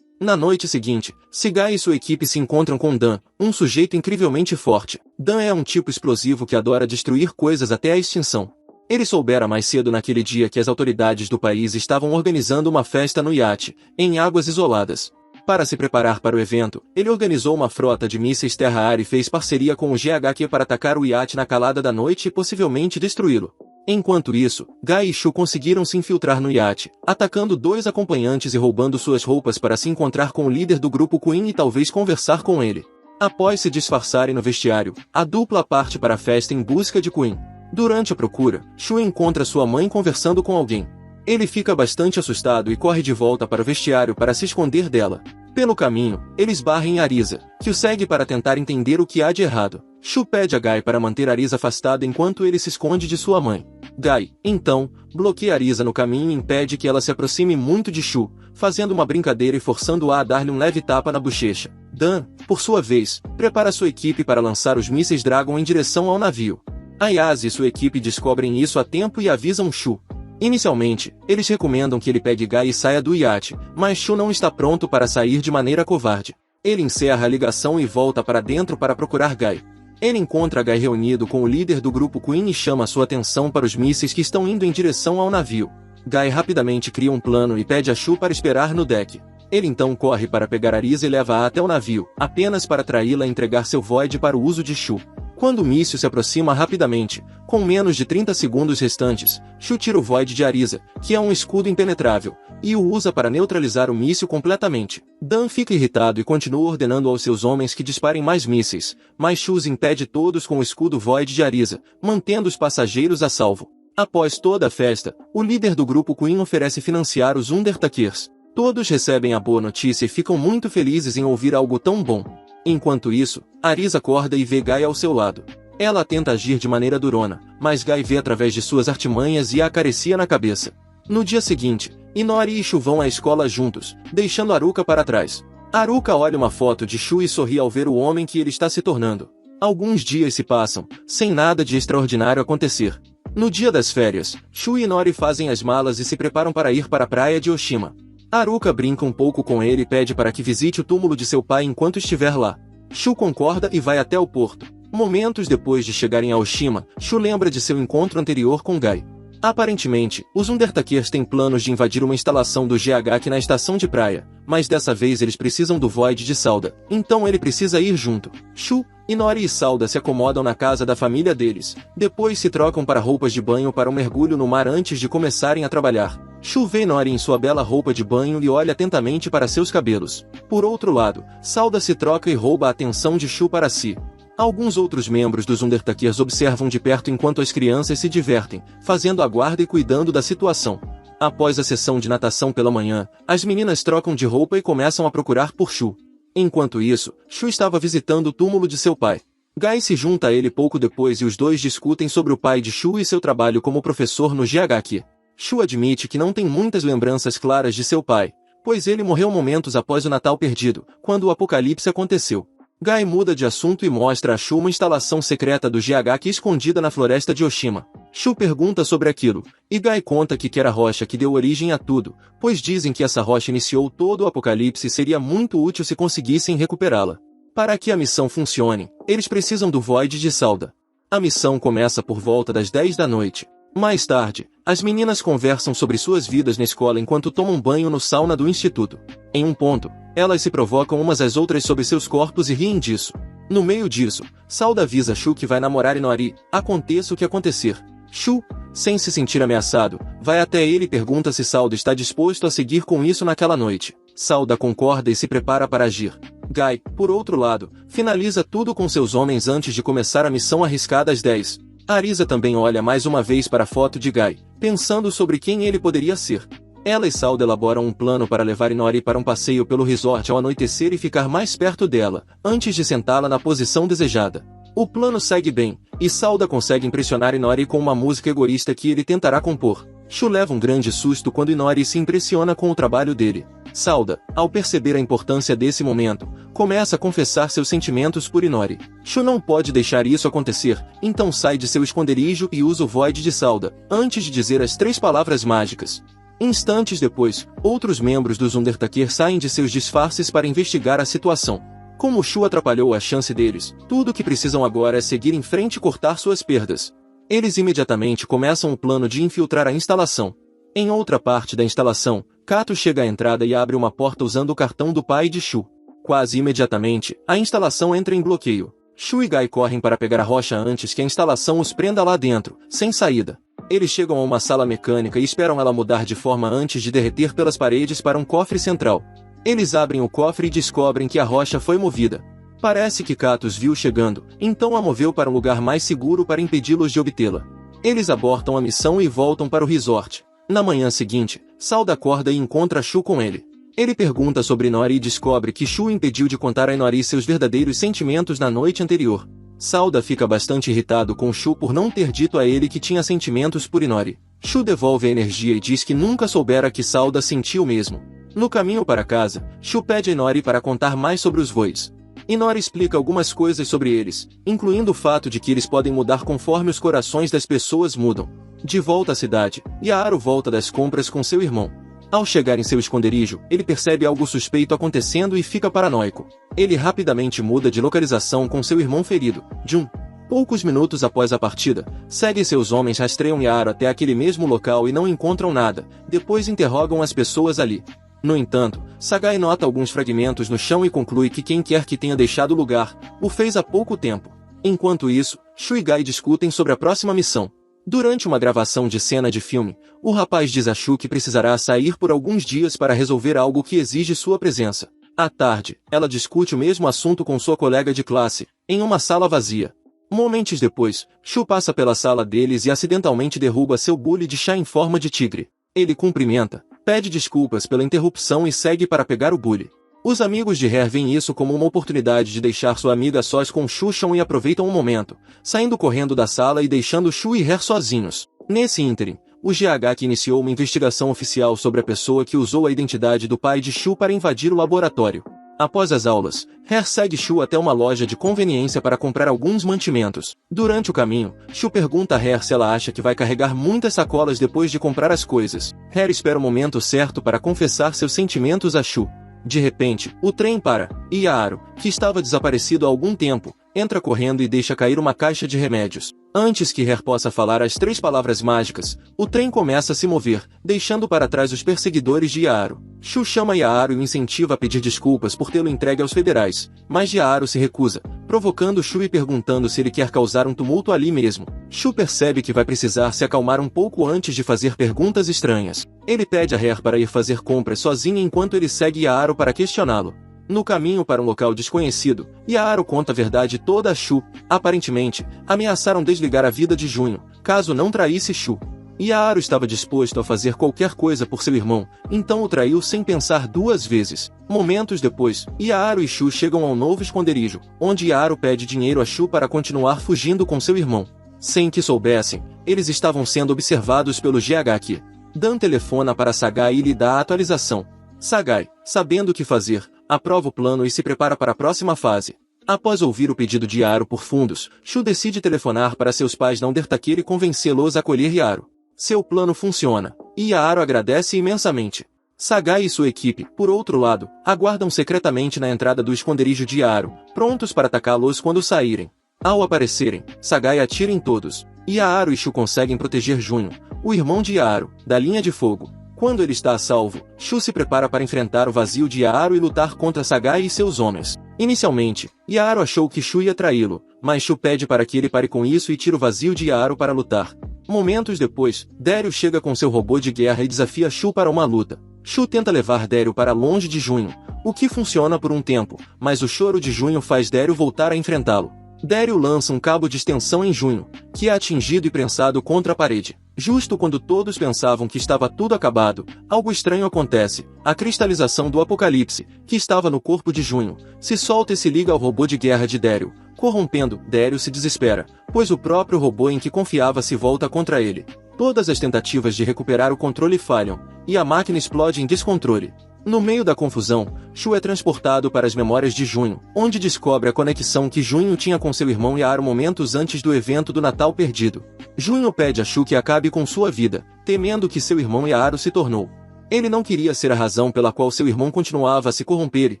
Na noite seguinte, Sigai e sua equipe se encontram com Dan, um sujeito incrivelmente forte. Dan é um tipo explosivo que adora destruir coisas até a extinção. Ele soubera mais cedo naquele dia que as autoridades do país estavam organizando uma festa no iate, em águas isoladas. Para se preparar para o evento, ele organizou uma frota de mísseis terra-ar e fez parceria com o GHQ para atacar o iate na calada da noite e possivelmente destruí-lo. Enquanto isso, Gai e Shu conseguiram se infiltrar no iate, atacando 2 acompanhantes e roubando suas roupas para se encontrar com o líder do grupo Queen e talvez conversar com ele. Após se disfarçarem no vestiário, a dupla parte para a festa em busca de Queen. Durante a procura, Shu encontra sua mãe conversando com alguém. Ele fica bastante assustado e corre de volta para o vestiário para se esconder dela. Pelo caminho, eles barrem Arisa, que o segue para tentar entender o que há de errado. Shu pede a Gai para manter Arisa afastada enquanto ele se esconde de sua mãe. Gai, então, bloqueia Arisa no caminho e impede que ela se aproxime muito de Shu, fazendo uma brincadeira e forçando-a a dar-lhe um leve tapa na bochecha. Dan, por sua vez, prepara sua equipe para lançar os mísseis Dragon em direção ao navio. Ayase e sua equipe descobrem isso a tempo e avisam Shu. Inicialmente, eles recomendam que ele pegue Gai e saia do iate, mas Shu não está pronto para sair de maneira covarde. Ele encerra a ligação e volta para dentro para procurar Gai. Ele encontra Gai reunido com o líder do grupo Queen e chama sua atenção para os mísseis que estão indo em direção ao navio. Gai rapidamente cria um plano e pede a Shu para esperar no deck. Ele então corre para pegar Arisa e leva-a até o navio, apenas para traí-la a entregar seu Void para o uso de Shu. Quando o míssil se aproxima rapidamente, com menos de 30 segundos restantes, Shu tira o Void de Arisa, que é um escudo impenetrável, e o usa para neutralizar o míssil completamente. Dan fica irritado e continua ordenando aos seus homens que disparem mais mísseis, mas Shu os impede todos com o escudo Void de Arisa, mantendo os passageiros a salvo. Após toda a festa, o líder do grupo Queen oferece financiar os Undertakers. Todos recebem a boa notícia e ficam muito felizes em ouvir algo tão bom. Enquanto isso, Arisa acorda e vê Gai ao seu lado. Ela tenta agir de maneira durona, mas Gai vê através de suas artimanhas e a acaricia na cabeça. No dia seguinte, Inori e Shu vão à escola juntos, deixando Haruka para trás. Haruka olha uma foto de Shu e sorri ao ver o homem que ele está se tornando. Alguns dias se passam, sem nada de extraordinário acontecer. No dia das férias, Shu e Inori fazem as malas e se preparam para ir para a praia de Oshima. Haruka brinca um pouco com ele e pede para que visite o túmulo de seu pai enquanto estiver lá. Shu concorda e vai até o porto. Momentos depois de chegarem a Oshima, Shu lembra de seu encontro anterior com Gai. Aparentemente, os Undertakers têm planos de invadir uma instalação do GHQ na estação de praia, mas dessa vez eles precisam do Void de Salda, então ele precisa ir junto. Shu, Inori e Salda se acomodam na casa da família deles, depois se trocam para roupas de banho para um mergulho no mar antes de começarem a trabalhar. Shu vê Nori em sua bela roupa de banho e olha atentamente para seus cabelos. Por outro lado, Salda se troca e rouba a atenção de Shu para si. Alguns outros membros dos Undertakers observam de perto enquanto as crianças se divertem, fazendo a guarda e cuidando da situação. Após a sessão de natação pela manhã, as meninas trocam de roupa e começam a procurar por Shu. Enquanto isso, Shu estava visitando o túmulo de seu pai. Gai se junta a ele pouco depois e os dois discutem sobre o pai de Shu e seu trabalho como professor no GHQ. Shu admite que não tem muitas lembranças claras de seu pai, pois ele morreu momentos após o Natal perdido, quando o apocalipse aconteceu. Gai muda de assunto e mostra a Shu uma instalação secreta do GHQ escondida na floresta de Oshima. Shu pergunta sobre aquilo, e Gai conta que quer a rocha que deu origem a tudo, pois dizem que essa rocha iniciou todo o apocalipse e seria muito útil se conseguissem recuperá-la. Para que a missão funcione, eles precisam do Void de Salda. A missão começa por volta das 10 da noite. Mais tarde, as meninas conversam sobre suas vidas na escola enquanto tomam banho no sauna do instituto. Em um ponto, elas se provocam umas às outras sobre seus corpos e riem disso. No meio disso, Salda avisa Shu que vai namorar Inori, aconteça o que acontecer. Shu, sem se sentir ameaçado, vai até ele e pergunta se Salda está disposto a seguir com isso naquela noite. Salda concorda e se prepara para agir. Gai, por outro lado, finaliza tudo com seus homens antes de começar a missão arriscada às 10. Arisa também olha mais uma vez para a foto de Gai, pensando sobre quem ele poderia ser. Ela e Salda elaboram um plano para levar Inori para um passeio pelo resort ao anoitecer e ficar mais perto dela, antes de sentá-la na posição desejada. O plano segue bem, e Salda consegue impressionar Inori com uma música egoísta que ele tentará compor. Shu leva um grande susto quando Inori se impressiona com o trabalho dele. Salda, ao perceber a importância desse momento, começa a confessar seus sentimentos por Inori. Shu não pode deixar isso acontecer, então sai de seu esconderijo e usa o Void de Salda, antes de dizer as 3 palavras mágicas. Instantes depois, outros membros dos Undertaker saem de seus disfarces para investigar a situação. Como Shu atrapalhou a chance deles, tudo o que precisam agora é seguir em frente e cortar suas perdas. Eles imediatamente começam o plano de infiltrar a instalação. Em outra parte da instalação, Kato chega à entrada e abre uma porta usando o cartão do pai de Shu. Quase imediatamente, a instalação entra em bloqueio. Shu e Gai correm para pegar a rocha antes que a instalação os prenda lá dentro, sem saída. Eles chegam a uma sala mecânica e esperam ela mudar de forma antes de derreter pelas paredes para um cofre central. Eles abrem o cofre e descobrem que a rocha foi movida. Parece que Kato os viu chegando, então a moveu para um lugar mais seguro para impedi-los de obtê-la. Eles abortam a missão e voltam para o resort. Na manhã seguinte, Salda acorda e encontra Shu com ele. Ele pergunta sobre Inori e descobre que Shu impediu de contar a Inori seus verdadeiros sentimentos na noite anterior. Salda fica bastante irritado com Shu por não ter dito a ele que tinha sentimentos por Inori. Shu devolve a energia e diz que nunca soubera que Salda sentiu mesmo. No caminho para casa, Shu pede a Inori para contar mais sobre os Voids. Inori explica algumas coisas sobre eles, incluindo o fato de que eles podem mudar conforme os corações das pessoas mudam. De volta à cidade, Yaaru volta das compras com seu irmão. Ao chegar em seu esconderijo, ele percebe algo suspeito acontecendo e fica paranoico. Ele rapidamente muda de localização com seu irmão ferido, Jun. Poucos minutos após a partida, Seg e seus homens rastreiam Yaaru até aquele mesmo local e não encontram nada, depois interrogam as pessoas ali. No entanto, Sagai nota alguns fragmentos no chão e conclui que quem quer que tenha deixado o lugar, o fez há pouco tempo. Enquanto isso, Shu e Gai discutem sobre a próxima missão. Durante uma gravação de cena de filme, o rapaz diz a Shu que precisará sair por alguns dias para resolver algo que exige sua presença. À tarde, ela discute o mesmo assunto com sua colega de classe, em uma sala vazia. Momentos depois, Shu passa pela sala deles e acidentalmente derruba seu bule de chá em forma de tigre. Ele cumprimenta, pede desculpas pela interrupção e segue para pegar o bule. Os amigos de Hair veem isso como uma oportunidade de deixar sua amiga a sós com Shu-chan e aproveitam o momento, saindo correndo da sala e deixando Shu e Hair sozinhos. Nesse ínterim, o GHQ iniciou uma investigação oficial sobre a pessoa que usou a identidade do pai de Shu para invadir o laboratório. Após as aulas, Hair segue Shu até uma loja de conveniência para comprar alguns mantimentos. Durante o caminho, Shu pergunta a Hair se ela acha que vai carregar muitas sacolas depois de comprar as coisas. Hair espera o momento certo para confessar seus sentimentos a Shu. De repente, o trem para, e Yaaru, que estava desaparecido há algum tempo, entra correndo e deixa cair uma caixa de remédios. Antes que Hair possa falar as 3 palavras mágicas, o trem começa a se mover, deixando para trás os perseguidores de Yaaru. Shu chama Yaaru e o incentiva a pedir desculpas por tê-lo entregue aos federais, mas Yaaru se recusa, provocando Shu e perguntando se ele quer causar um tumulto ali mesmo. Shu percebe que vai precisar se acalmar um pouco antes de fazer perguntas estranhas. Ele pede a Her para ir fazer compras sozinha enquanto ele segue Yaro para questioná-lo. No caminho para um local desconhecido, Yaro conta a verdade toda a Shu. Aparentemente, ameaçaram desligar a vida de Junho, caso não traísse Shu. Yaro estava disposto a fazer qualquer coisa por seu irmão, então o traiu sem pensar duas vezes. Momentos depois, Yaro e Shu chegam ao novo esconderijo, onde Yaro pede dinheiro a Shu para continuar fugindo com seu irmão. Sem que soubessem, eles estavam sendo observados pelo GHQ. Dan telefona para Sagai e lhe dá a atualização. Sagai, sabendo o que fazer, aprova o plano e se prepara para a próxima fase. Após ouvir o pedido de Yaro por fundos, Shu decide telefonar para seus pais na Undertaker e convencê-los a acolher Yaro. Seu plano funciona, e Yaro agradece imensamente. Sagai e sua equipe, por outro lado, aguardam secretamente na entrada do esconderijo de Yaro, prontos para atacá-los quando saírem. Ao aparecerem, Sagai atira em todos. Yaro e Shu conseguem proteger Junho, o irmão de Yaro, da linha de fogo. Quando ele está a salvo, Shu se prepara para enfrentar o vazio de Yaro e lutar contra Sagai e seus homens. Inicialmente, Yaro achou que Shu ia traí-lo, mas Shu pede para que ele pare com isso e tira o vazio de Yaro para lutar. Momentos depois, Dario chega com seu robô de guerra e desafia Shu para uma luta. Shu tenta levar Dario para longe de Junho, o que funciona por um tempo, mas o choro de Junho faz Dario voltar a enfrentá-lo. Dario lança um cabo de extensão em Junho, que é atingido e prensado contra a parede. Justo quando todos pensavam que estava tudo acabado, algo estranho acontece. A cristalização do Apocalipse, que estava no corpo de Junho, se solta e se liga ao robô de guerra de Dario. Corrompendo, Dario se desespera, pois o próprio robô em que confiava se volta contra ele. Todas as tentativas de recuperar o controle falham, e a máquina explode em descontrole. No meio da confusão, Shu é transportado para as memórias de Junho, onde descobre a conexão que Junho tinha com seu irmão Yaro momentos antes do evento do Natal perdido. Junho pede a Shu que acabe com sua vida, temendo que seu irmão Yaro se tornou. Ele não queria ser a razão pela qual seu irmão continuava a se corromper.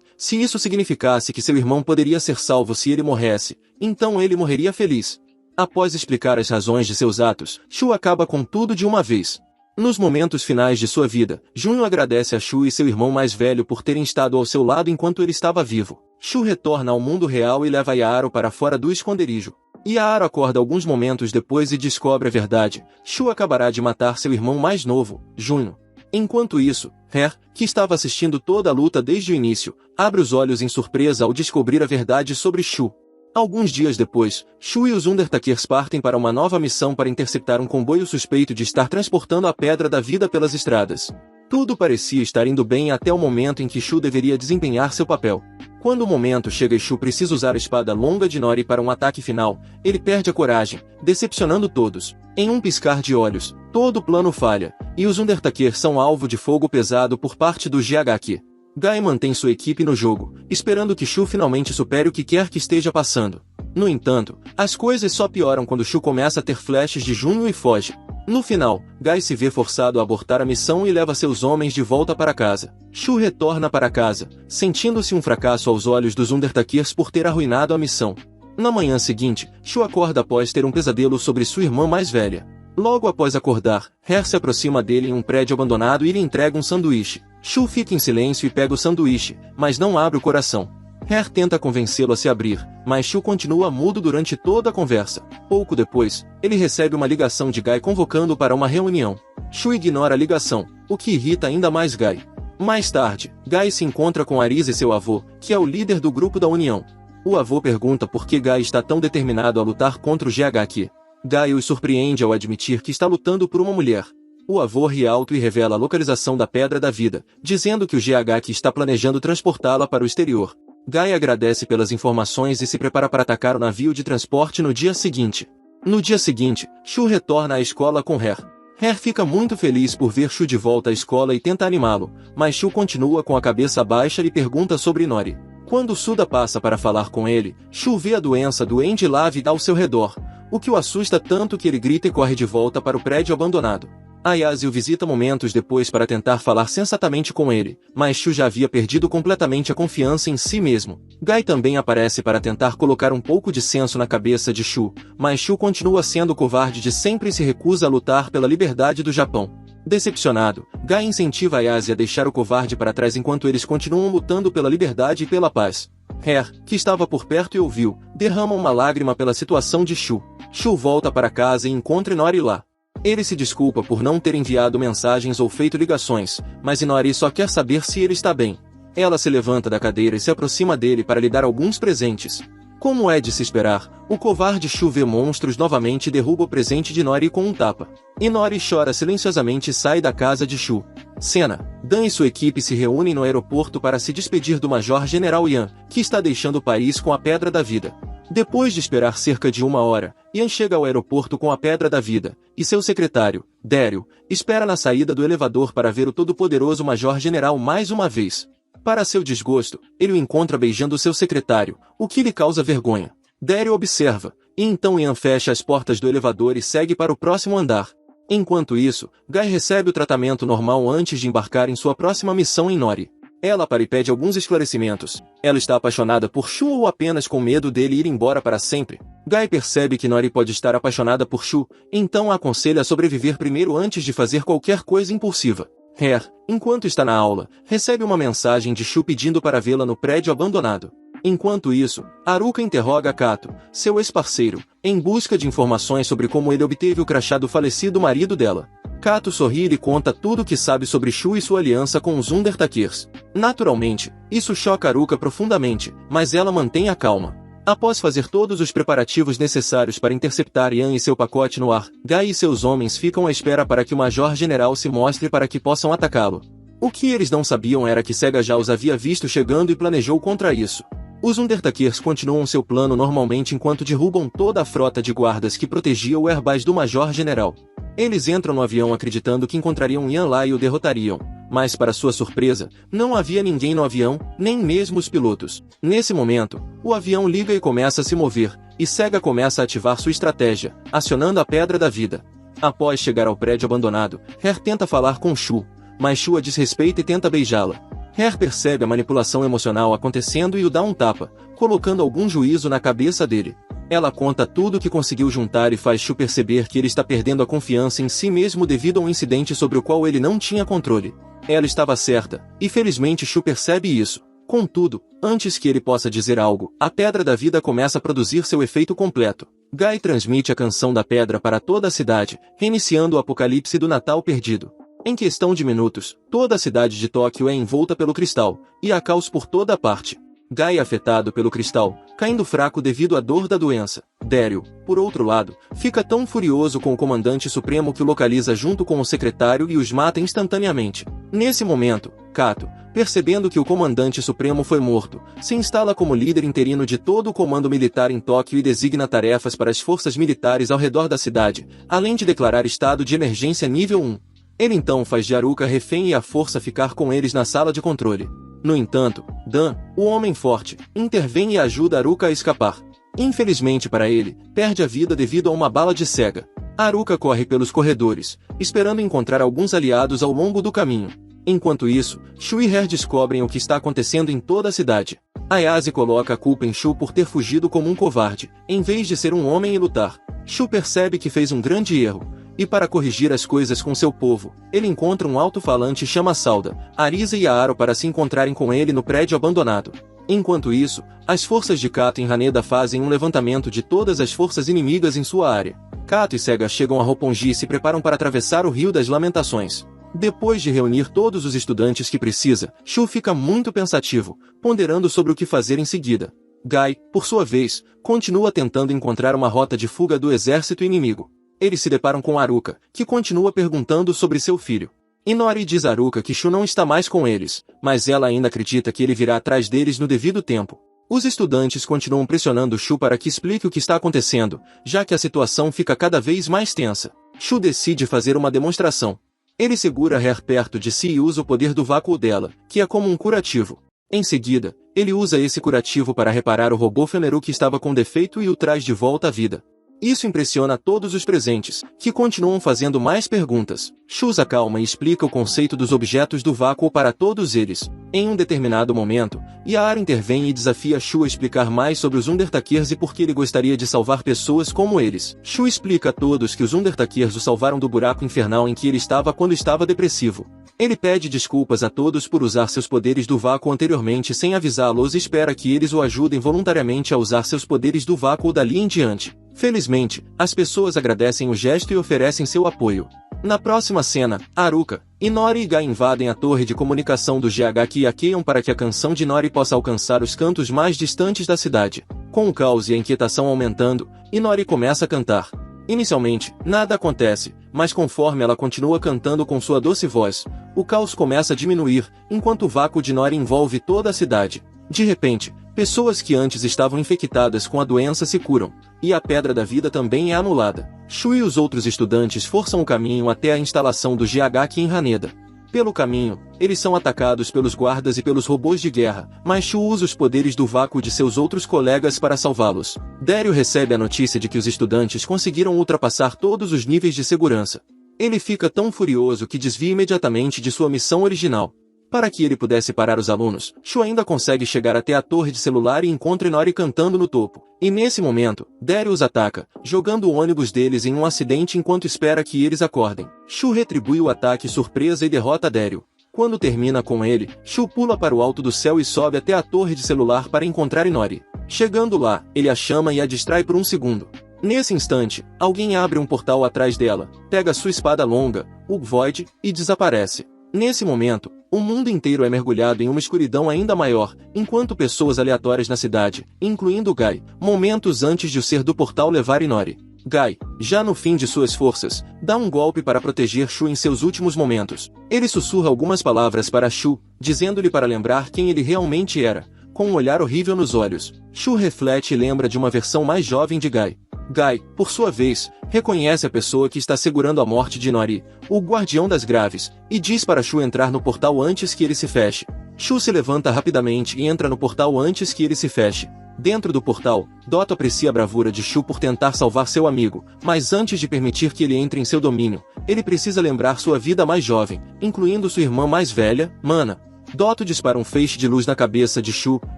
Se isso significasse que seu irmão poderia ser salvo se ele morresse, então ele morreria feliz. Após explicar as razões de seus atos, Shu acaba com tudo de uma vez. Nos momentos finais de sua vida, Junho agradece a Shu e seu irmão mais velho por terem estado ao seu lado enquanto ele estava vivo. Shu retorna ao mundo real e leva Yaro para fora do esconderijo. Yaro acorda alguns momentos depois e descobre a verdade. Shu acabará de matar seu irmão mais novo, Junho. Enquanto isso, Her, que estava assistindo toda a luta desde o início, abre os olhos em surpresa ao descobrir a verdade sobre Shu. Alguns dias depois, Shu e os Undertakers partem para uma nova missão para interceptar um comboio suspeito de estar transportando a Pedra da Vida pelas estradas. Tudo parecia estar indo bem até o momento em que Shu deveria desempenhar seu papel. Quando o momento chega e Shu precisa usar a espada longa de Nori para um ataque final, ele perde a coragem, decepcionando todos. Em um piscar de olhos, todo o plano falha, e os Undertakers são alvo de fogo pesado por parte do GHQ. Guy mantém sua equipe no jogo, esperando que Shu finalmente supere o que quer que esteja passando. No entanto, as coisas só pioram quando Shu começa a ter flashes de Junho e foge. No final, Guy se vê forçado a abortar a missão e leva seus homens de volta para casa. Shu retorna para casa, sentindo-se um fracasso aos olhos dos Undertakers por ter arruinado a missão. Na manhã seguinte, Shu acorda após ter um pesadelo sobre sua irmã mais velha. Logo após acordar, Her se aproxima dele em um prédio abandonado e lhe entrega um sanduíche. Shu fica em silêncio e pega o sanduíche, mas não abre o coração. Her tenta convencê-lo a se abrir, mas Shu continua mudo durante toda a conversa. Pouco depois, ele recebe uma ligação de Guy convocando-o para uma reunião. Shu ignora a ligação, o que irrita ainda mais Guy. Mais tarde, Guy se encontra com Arisa e seu avô, que é o líder do grupo da União. O avô pergunta por que Guy está tão determinado a lutar contra o GHQ. Guy os surpreende ao admitir que está lutando por uma mulher. O avô ri alto e revela a localização da Pedra da Vida, dizendo que o GHQ está planejando transportá-la para o exterior. Guy agradece pelas informações e se prepara para atacar o navio de transporte no dia seguinte. No dia seguinte, Shu retorna à escola com Her. Her fica muito feliz por ver Shu de volta à escola e tenta animá-lo, mas Shu continua com a cabeça baixa e pergunta sobre Nori. Quando Suda passa para falar com ele, Shu vê a doença doente Lávida ao seu redor, o que o assusta tanto que ele grita e corre de volta para o prédio abandonado. Ayase o visita momentos depois para tentar falar sensatamente com ele, mas Shu já havia perdido completamente a confiança em si mesmo. Guy também aparece para tentar colocar um pouco de senso na cabeça de Shu, mas Shu continua sendo o covarde de sempre e se recusa a lutar pela liberdade do Japão. Decepcionado, Guy incentiva Ayase a deixar o covarde para trás enquanto eles continuam lutando pela liberdade e pela paz. Her, que estava por perto e ouviu, derrama uma lágrima pela situação de Shu. Shu volta para casa e encontra Nori lá. Ele se desculpa por não ter enviado mensagens ou feito ligações, mas Inori só quer saber se ele está bem. Ela se levanta da cadeira e se aproxima dele para lhe dar alguns presentes. Como é de se esperar, o covarde Shu vê monstros novamente e derruba o presente de Inori com um tapa. Inori chora silenciosamente e sai da casa de Shu. Cena: Dan e sua equipe se reúnem no aeroporto para se despedir do Major General Yan, que está deixando o país com a Pedra da Vida. Depois de esperar cerca de 1 hora, Yan chega ao aeroporto com a Pedra da Vida, e seu secretário, Daryl, espera na saída do elevador para ver o todo-poderoso Major General mais uma vez. Para seu desgosto, ele o encontra beijando seu secretário, o que lhe causa vergonha. Daryl observa, e então Yan fecha as portas do elevador e segue para o próximo andar. Enquanto isso, Guy recebe o tratamento normal antes de embarcar em sua próxima missão em Nori. Ela para e pede alguns esclarecimentos. Ela está apaixonada por Shu ou apenas com medo dele ir embora para sempre? Guy percebe que Nori pode estar apaixonada por Shu, então a aconselha a sobreviver primeiro antes de fazer qualquer coisa impulsiva. Her, enquanto está na aula, recebe uma mensagem de Shu pedindo para vê-la no prédio abandonado. Enquanto isso, Haruka interroga Kato, seu ex-parceiro, em busca de informações sobre como ele obteve o crachá do falecido marido dela. Kato sorri e lhe conta tudo o que sabe sobre Shu e sua aliança com os Undertakers. Naturalmente, isso choca Haruka profundamente, mas ela mantém a calma. Após fazer todos os preparativos necessários para interceptar Yan e seu pacote no ar, Guy e seus homens ficam à espera para que o Major General se mostre para que possam atacá-lo. O que eles não sabiam era que Sega já os havia visto chegando e planejou contra isso. Os Undertakers continuam seu plano normalmente enquanto derrubam toda a frota de guardas que protegia o airbase do Major General. Eles entram no avião acreditando que encontrariam Yan lá e o derrotariam, mas para sua surpresa, não havia ninguém no avião, nem mesmo os pilotos. Nesse momento, o avião liga e começa a se mover, e Sega começa a ativar sua estratégia, acionando a Pedra da Vida. Após chegar ao prédio abandonado, Her tenta falar com Shu, mas Shu a desrespeita e tenta beijá-la. Her percebe a manipulação emocional acontecendo e o dá um tapa, colocando algum juízo na cabeça dele. Ela conta tudo o que conseguiu juntar e faz Shu perceber que ele está perdendo a confiança em si mesmo devido a um incidente sobre o qual ele não tinha controle. Ela estava certa, e felizmente Shu percebe isso. Contudo, antes que ele possa dizer algo, a Pedra da Vida começa a produzir seu efeito completo. Guy transmite a canção da pedra para toda a cidade, reiniciando o apocalipse do Natal perdido. Em questão de minutos, toda a cidade de Tóquio é envolta pelo cristal, e há caos por toda parte. Guy é afetado pelo cristal, caindo fraco devido à dor da doença. Daryl, por outro lado, fica tão furioso com o comandante supremo que o localiza junto com o secretário e os mata instantaneamente. Nesse momento, Kato, percebendo que o comandante supremo foi morto, se instala como líder interino de todo o comando militar em Tóquio e designa tarefas para as forças militares ao redor da cidade, além de declarar estado de emergência nível 1. Ele então faz de Haruka refém e a força ficar com eles na sala de controle. No entanto, Dan, o homem forte, intervém e ajuda Haruka a escapar. Infelizmente para ele, perde a vida devido a uma bala de Sega. Haruka corre pelos corredores, esperando encontrar alguns aliados ao longo do caminho. Enquanto isso, Shu e Her descobrem o que está acontecendo em toda a cidade. Ayase coloca a culpa em Shu por ter fugido como um covarde, em vez de ser um homem e lutar. Shu percebe que fez um grande erro, e para corrigir as coisas com seu povo, ele encontra um alto-falante e chama Salda, Arisa e Aaro para se encontrarem com ele no prédio abandonado. Enquanto isso, as forças de Kato em Haneda fazem um levantamento de todas as forças inimigas em sua área. Kato e Sega chegam a Roppongi e se preparam para atravessar o Rio das Lamentações. Depois de reunir todos os estudantes que precisa, Shu fica muito pensativo, ponderando sobre o que fazer em seguida. Guy, por sua vez, continua tentando encontrar uma rota de fuga do exército inimigo. Eles se deparam com Haruka, que continua perguntando sobre seu filho. Inori diz a Haruka que Shu não está mais com eles, mas ela ainda acredita que ele virá atrás deles no devido tempo. Os estudantes continuam pressionando Shu para que explique o que está acontecendo, já que a situação fica cada vez mais tensa. Shu decide fazer uma demonstração. Ele segura Her perto de si e usa o poder do vácuo dela, que é como um curativo. Em seguida, ele usa esse curativo para reparar o robô Fenneru que estava com defeito e o traz de volta à vida. Isso impressiona todos os presentes, que continuam fazendo mais perguntas. Shu os acalma e explica o conceito dos objetos do vácuo para todos eles. Em um determinado momento, Yaara intervém e desafia Shu a explicar mais sobre os Undertakers e por que ele gostaria de salvar pessoas como eles. Shu explica a todos que os Undertakers o salvaram do buraco infernal em que ele estava quando estava depressivo. Ele pede desculpas a todos por usar seus poderes do vácuo anteriormente sem avisá-los e espera que eles o ajudem voluntariamente a usar seus poderes do vácuo dali em diante. Felizmente, as pessoas agradecem o gesto e oferecem seu apoio. Na próxima cena, Haruka, Inori e Gai invadem a torre de comunicação do GHQ e hackeiam para que a canção de Inori possa alcançar os cantos mais distantes da cidade. Com o caos e a inquietação aumentando, Inori começa a cantar. Inicialmente, nada acontece, mas conforme ela continua cantando com sua doce voz, o caos começa a diminuir, enquanto o vácuo de Inori envolve toda a cidade. De repente, pessoas que antes estavam infectadas com a doença se curam, e a Pedra da Vida também é anulada. Shu e os outros estudantes forçam o caminho até a instalação do GHQ em Haneda. Pelo caminho, eles são atacados pelos guardas e pelos robôs de guerra, mas Shu usa os poderes do vácuo de seus outros colegas para salvá-los. Dario recebe a notícia de que os estudantes conseguiram ultrapassar todos os níveis de segurança. Ele fica tão furioso que desvia imediatamente de sua missão original. Para que ele pudesse parar os alunos, Shu ainda consegue chegar até a torre de celular e encontra Inori cantando no topo. E nesse momento, Dario os ataca, jogando o ônibus deles em um acidente enquanto espera que eles acordem. Shu retribui o ataque surpresa e derrota Dario. Quando termina com ele, Shu pula para o alto do céu e sobe até a torre de celular para encontrar Inori. Chegando lá, ele a chama e a distrai por um segundo. Nesse instante, alguém abre um portal atrás dela, pega sua espada longa, o Void, e desaparece. Nesse momento, o mundo inteiro é mergulhado em uma escuridão ainda maior, enquanto pessoas aleatórias na cidade, incluindo Gai, momentos antes de o ser do portal levar Inori. Gai, já no fim de suas forças, dá um golpe para proteger Shu em seus últimos momentos. Ele sussurra algumas palavras para Shu, dizendo-lhe para lembrar quem ele realmente era, com um olhar horrível nos olhos. Shu reflete e lembra de uma versão mais jovem de Gai. Gai, por sua vez, reconhece a pessoa que está segurando a morte de Inori, o guardião das graves, e diz para Shu entrar no portal antes que ele se feche. Shu se levanta rapidamente e entra no portal antes que ele se feche. Dentro do portal, Dotto aprecia a bravura de Shu por tentar salvar seu amigo, mas antes de permitir que ele entre em seu domínio, ele precisa lembrar sua vida mais jovem, incluindo sua irmã mais velha, Mana. Dotto dispara um feixe de luz na cabeça de Shu,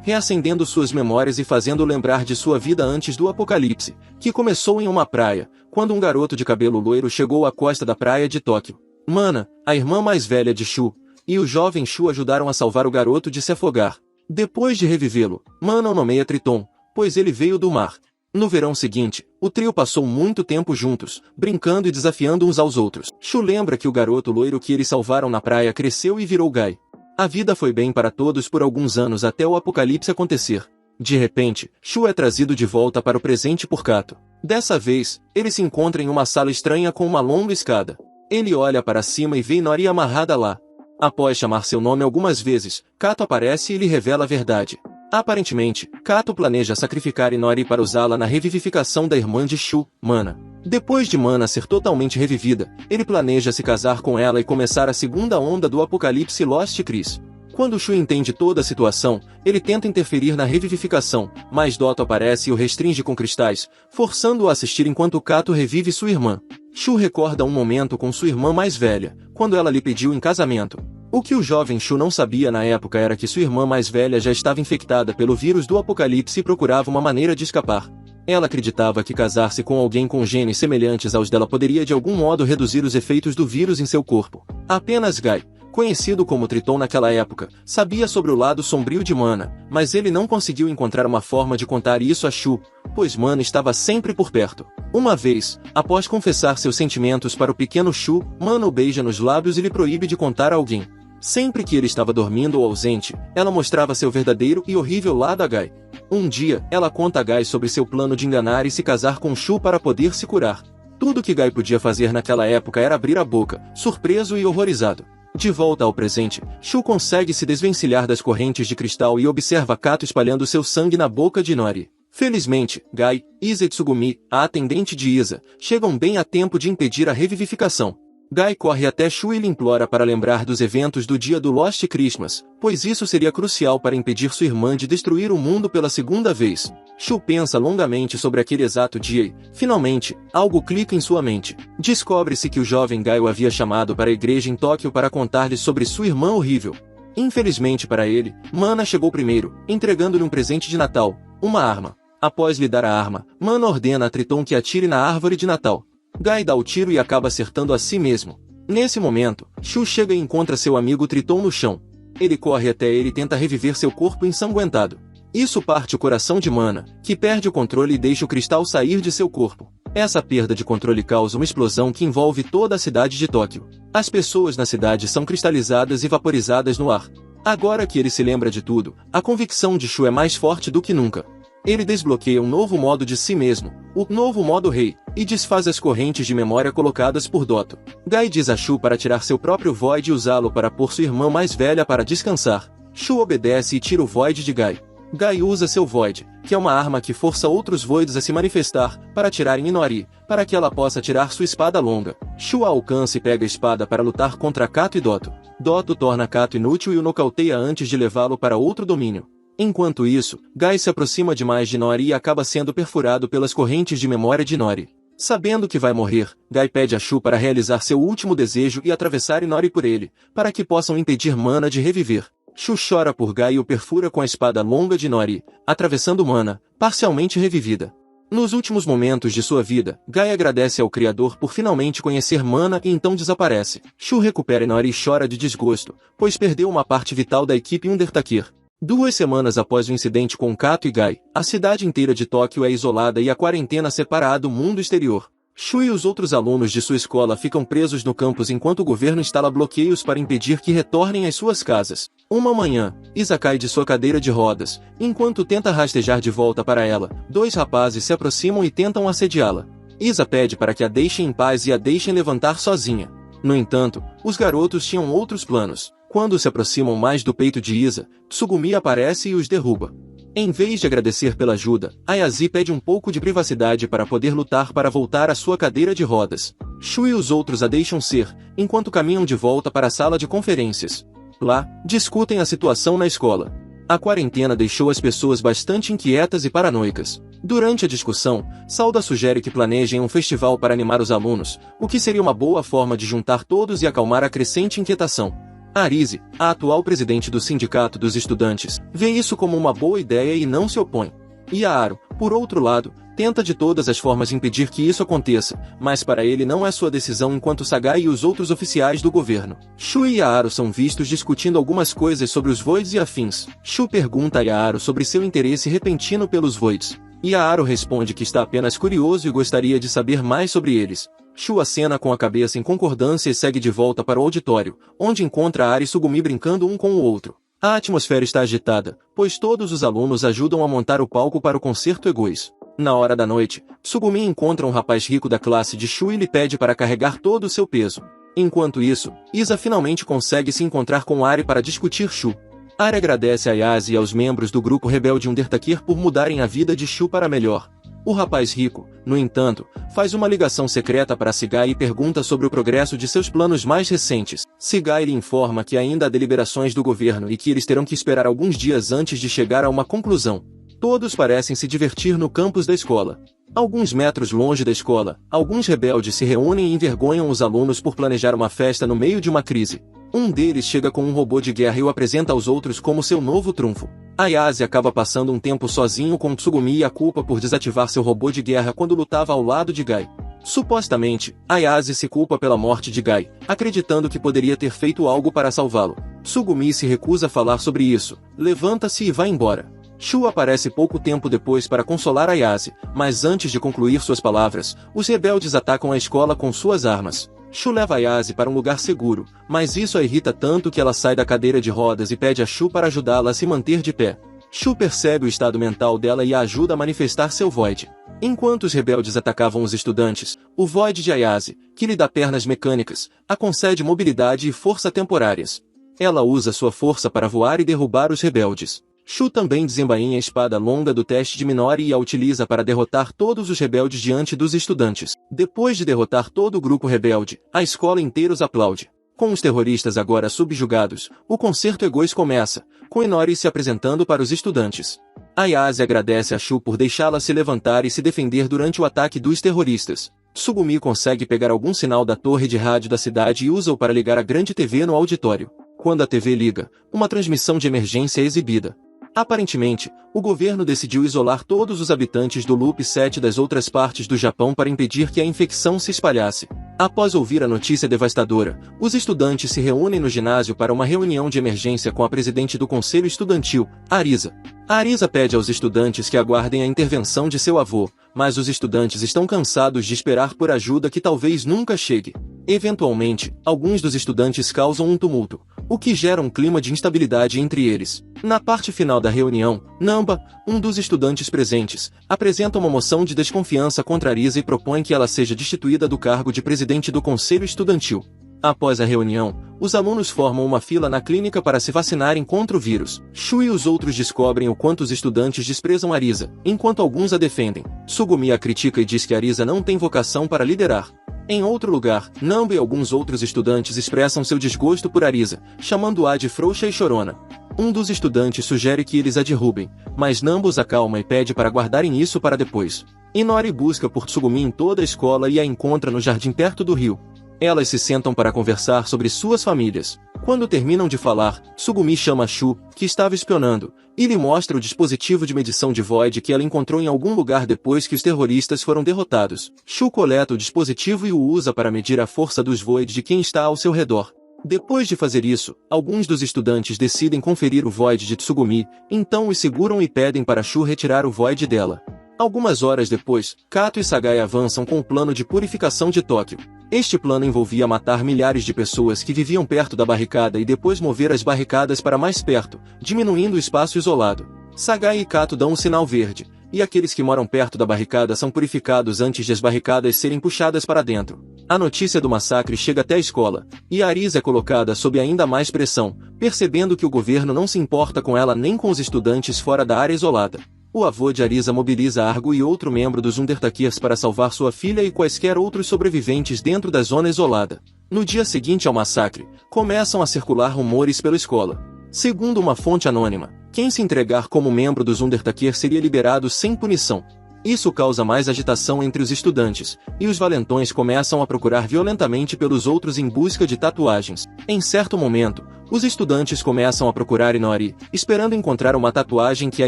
reacendendo suas memórias e fazendo-o lembrar de sua vida antes do apocalipse, que começou em uma praia, quando um garoto de cabelo loiro chegou à costa da praia de Tóquio. Mana, a irmã mais velha de Shu, e o jovem Shu ajudaram a salvar o garoto de se afogar. Depois de revivê-lo, Mana o nomeia Triton, pois ele veio do mar. No verão seguinte, o trio passou muito tempo juntos, brincando e desafiando uns aos outros. Shu lembra que o garoto loiro que eles salvaram na praia cresceu e virou Gai. A vida foi bem para todos por alguns anos até o apocalipse acontecer. De repente, Shu é trazido de volta para o presente por Kato. Dessa vez, ele se encontra em uma sala estranha com uma longa escada. Ele olha para cima e vê Inori amarrada lá. Após chamar seu nome algumas vezes, Kato aparece e lhe revela a verdade. Aparentemente, Kato planeja sacrificar Inori para usá-la na revivificação da irmã de Shu, Mana. Depois de Mana ser totalmente revivida, ele planeja se casar com ela e começar a segunda onda do apocalipse Lost Chris. Quando Shu entende toda a situação, ele tenta interferir na revivificação, mas Dotto aparece e o restringe com cristais, forçando-o a assistir enquanto Kato revive sua irmã. Shu recorda um momento com sua irmã mais velha, quando ela lhe pediu em casamento. O que o jovem Shu não sabia na época era que sua irmã mais velha já estava infectada pelo vírus do apocalipse e procurava uma maneira de escapar. Ela acreditava que casar-se com alguém com genes semelhantes aos dela poderia de algum modo reduzir os efeitos do vírus em seu corpo. Apenas Gai, conhecido como Triton naquela época, sabia sobre o lado sombrio de Mana, mas ele não conseguiu encontrar uma forma de contar isso a Shu, pois Mana estava sempre por perto. Uma vez, após confessar seus sentimentos para o pequeno Shu, Mana o beija nos lábios e lhe proíbe de contar a alguém. Sempre que ele estava dormindo ou ausente, ela mostrava seu verdadeiro e horrível lado a Gai. Um dia, ela conta a Gai sobre seu plano de enganar e se casar com Shu para poder se curar. Tudo que Gai podia fazer naquela época era abrir a boca, surpreso e horrorizado. De volta ao presente, Shu consegue se desvencilhar das correntes de cristal e observa Kato espalhando seu sangue na boca de Inori. Felizmente, Gai, Isa e Tsugumi, a atendente de Isa, chegam bem a tempo de impedir a revivificação. Gai corre até Shu e lhe implora para lembrar dos eventos do dia do Lost Christmas, pois isso seria crucial para impedir sua irmã de destruir o mundo pela segunda vez. Shu pensa longamente sobre aquele exato dia e, finalmente, algo clica em sua mente. Descobre-se que o jovem Gai o havia chamado para a igreja em Tóquio para contar-lhe sobre sua irmã horrível. Infelizmente para ele, Mana chegou primeiro, entregando-lhe um presente de Natal, uma arma. Após lhe dar a arma, Mana ordena a Triton que atire na árvore de Natal. Gai dá o tiro e acaba acertando a si mesmo. Nesse momento, Shu chega e encontra seu amigo Triton no chão. Ele corre até ele e tenta reviver seu corpo ensanguentado. Isso parte o coração de Mana, que perde o controle e deixa o cristal sair de seu corpo. Essa perda de controle causa uma explosão que envolve toda a cidade de Tóquio. As pessoas na cidade são cristalizadas e vaporizadas no ar. Agora que ele se lembra de tudo, a convicção de Shu é mais forte do que nunca. Ele desbloqueia um novo modo de si mesmo, o novo modo rei, e desfaz as correntes de memória colocadas por Doto. Gai diz a Shu para tirar seu próprio Void e usá-lo para pôr sua irmã mais velha para descansar. Shu obedece e tira o Void de Gai. Gai usa seu Void, que é uma arma que força outros Voids a se manifestar, para atirar em Inori, para que ela possa tirar sua espada longa. Shu a alcança e pega a espada para lutar contra Kato e Doto. Doto torna Kato inútil e o nocauteia antes de levá-lo para outro domínio. Enquanto isso, Gai se aproxima demais de Inori e acaba sendo perfurado pelas correntes de memória de Inori. Sabendo que vai morrer, Gai pede a Shu para realizar seu último desejo e atravessar Inori por ele, para que possam impedir Mana de reviver. Shu chora por Gai e o perfura com a espada longa de Inori, atravessando Mana, parcialmente revivida. Nos últimos momentos de sua vida, Gai agradece ao Criador por finalmente conhecer Mana e então desaparece. Shu recupera Inori e chora de desgosto, pois perdeu uma parte vital da equipe Undertaker. 2 semanas após o incidente com Kato e Gai, a cidade inteira de Tóquio é isolada e a quarentena separa do mundo exterior. Shu e os outros alunos de sua escola ficam presos no campus enquanto o governo instala bloqueios para impedir que retornem às suas casas. Uma manhã, Isa cai de sua cadeira de rodas. Enquanto tenta rastejar de volta para ela, 2 rapazes se aproximam e tentam assediá-la. Isa pede para que a deixem em paz e a deixem levantar sozinha. No entanto, os garotos tinham outros planos. Quando se aproximam mais do peito de Isa, Tsugumi aparece e os derruba. Em vez de agradecer pela ajuda, Ayazi pede um pouco de privacidade para poder lutar para voltar à sua cadeira de rodas. Shu e os outros a deixam ser, enquanto caminham de volta para a sala de conferências. Lá, discutem a situação na escola. A quarentena deixou as pessoas bastante inquietas e paranoicas. Durante a discussão, Salda sugere que planejem um festival para animar os alunos, o que seria uma boa forma de juntar todos e acalmar a crescente inquietação. Arise, a atual presidente do Sindicato dos Estudantes, vê isso como uma boa ideia e não se opõe. Yaaro, por outro lado, tenta de todas as formas impedir que isso aconteça, mas para ele não é sua decisão enquanto Sagai e os outros oficiais do governo. Shu e Yaaro são vistos discutindo algumas coisas sobre os Voids e afins. Shu pergunta a Yaaro sobre seu interesse repentino pelos Voids. Yaaro responde que está apenas curioso e gostaria de saber mais sobre eles. Shu acena com a cabeça em concordância e segue de volta para o auditório, onde encontra Ari e Tsugumi brincando um com o outro. A atmosfera está agitada, pois todos os alunos ajudam a montar o palco para o concerto Egois. Na hora da noite, Tsugumi encontra um rapaz rico da classe de Shu e lhe pede para carregar todo o seu peso. Enquanto isso, Isa finalmente consegue se encontrar com Ari para discutir Shu. Ari agradece a Yase e aos membros do grupo rebelde Undertaker por mudarem a vida de Shu para melhor. O rapaz rico, no entanto, faz uma ligação secreta para Sigai e pergunta sobre o progresso de seus planos mais recentes. Sigai lhe informa que ainda há deliberações do governo e que eles terão que esperar alguns dias antes de chegar a uma conclusão. Todos parecem se divertir no campus da escola. Alguns metros longe da escola, alguns rebeldes se reúnem e envergonham os alunos por planejar uma festa no meio de uma crise. Um deles chega com um robô de guerra e o apresenta aos outros como seu novo trunfo. Ayase acaba passando um tempo sozinho com Tsugumi e a culpa por desativar seu robô de guerra quando lutava ao lado de Gai. Supostamente, Ayase se culpa pela morte de Gai, acreditando que poderia ter feito algo para salvá-lo. Tsugumi se recusa a falar sobre isso, levanta-se e vai embora. Shu aparece pouco tempo depois para consolar Ayase, mas antes de concluir suas palavras, os rebeldes atacam a escola com suas armas. Shu leva Ayase para um lugar seguro, mas isso a irrita tanto que ela sai da cadeira de rodas e pede a Shu para ajudá-la a se manter de pé. Shu percebe o estado mental dela e a ajuda a manifestar seu Void. Enquanto os rebeldes atacavam os estudantes, o Void de Ayase, que lhe dá pernas mecânicas, a concede mobilidade e força temporárias. Ela usa sua força para voar e derrubar os rebeldes. Shu também desembainha a espada longa do teste de Minori e a utiliza para derrotar todos os rebeldes diante dos estudantes. Depois de derrotar todo o grupo rebelde, a escola inteira os aplaude. Com os terroristas agora subjugados, o concerto Egois começa, com Inori se apresentando para os estudantes. Ayase agradece a Shu por deixá-la se levantar e se defender durante o ataque dos terroristas. Tsugumi consegue pegar algum sinal da torre de rádio da cidade e usa-o para ligar a grande TV no auditório. Quando a TV liga, uma transmissão de emergência é exibida. Aparentemente, o governo decidiu isolar todos os habitantes do Loop 7 das outras partes do Japão para impedir que a infecção se espalhasse. Após ouvir a notícia devastadora, os estudantes se reúnem no ginásio para uma reunião de emergência com a presidente do conselho estudantil, Arisa. Arisa pede aos estudantes que aguardem a intervenção de seu avô, mas os estudantes estão cansados de esperar por ajuda que talvez nunca chegue. Eventualmente, alguns dos estudantes causam um tumulto, o que gera um clima de instabilidade entre eles. Na parte final da reunião, Namba, um dos estudantes presentes, apresenta uma moção de desconfiança contra Arisa e propõe que ela seja destituída do cargo de presidente do conselho estudantil. Após a reunião, os alunos formam uma fila na clínica para se vacinarem contra o vírus. Shu e os outros descobrem o quanto os estudantes desprezam Arisa, enquanto alguns a defendem. Tsugumi a critica e diz que Arisa não tem vocação para liderar. Em outro lugar, Namba e alguns outros estudantes expressam seu desgosto por Arisa, chamando-a de frouxa e chorona. Um dos estudantes sugere que eles a derrubem, mas Namba os acalma e pede para guardarem isso para depois. Inori busca por Tsugumi em toda a escola e a encontra no jardim perto do rio. Elas se sentam para conversar sobre suas famílias. Quando terminam de falar, Tsugumi chama Shu, que estava espionando, e lhe mostra o dispositivo de medição de Void que ela encontrou em algum lugar depois que os terroristas foram derrotados. Shu coleta o dispositivo e o usa para medir a força dos Void de quem está ao seu redor. Depois de fazer isso, alguns dos estudantes decidem conferir o Void de Tsugumi, então os seguram e pedem para Shu retirar o Void dela. Algumas horas depois, Kato e Sagai avançam com o plano de purificação de Tóquio. Este plano envolvia matar milhares de pessoas que viviam perto da barricada e depois mover as barricadas para mais perto, diminuindo o espaço isolado. Sagai e Kato dão um sinal verde, e aqueles que moram perto da barricada são purificados antes de as barricadas serem puxadas para dentro. A notícia do massacre chega até a escola, e Arisa é colocada sob ainda mais pressão, percebendo que o governo não se importa com ela nem com os estudantes fora da área isolada. O avô de Arisa mobiliza Argo e outro membro dos Undertakers para salvar sua filha e quaisquer outros sobreviventes dentro da zona isolada. No dia seguinte ao massacre, começam a circular rumores pela escola. Segundo uma fonte anônima, quem se entregar como membro dos Undertakers seria liberado sem punição. Isso causa mais agitação entre os estudantes, e os valentões começam a procurar violentamente pelos outros em busca de tatuagens. Em certo momento, os estudantes começam a procurar Inori, esperando encontrar uma tatuagem que a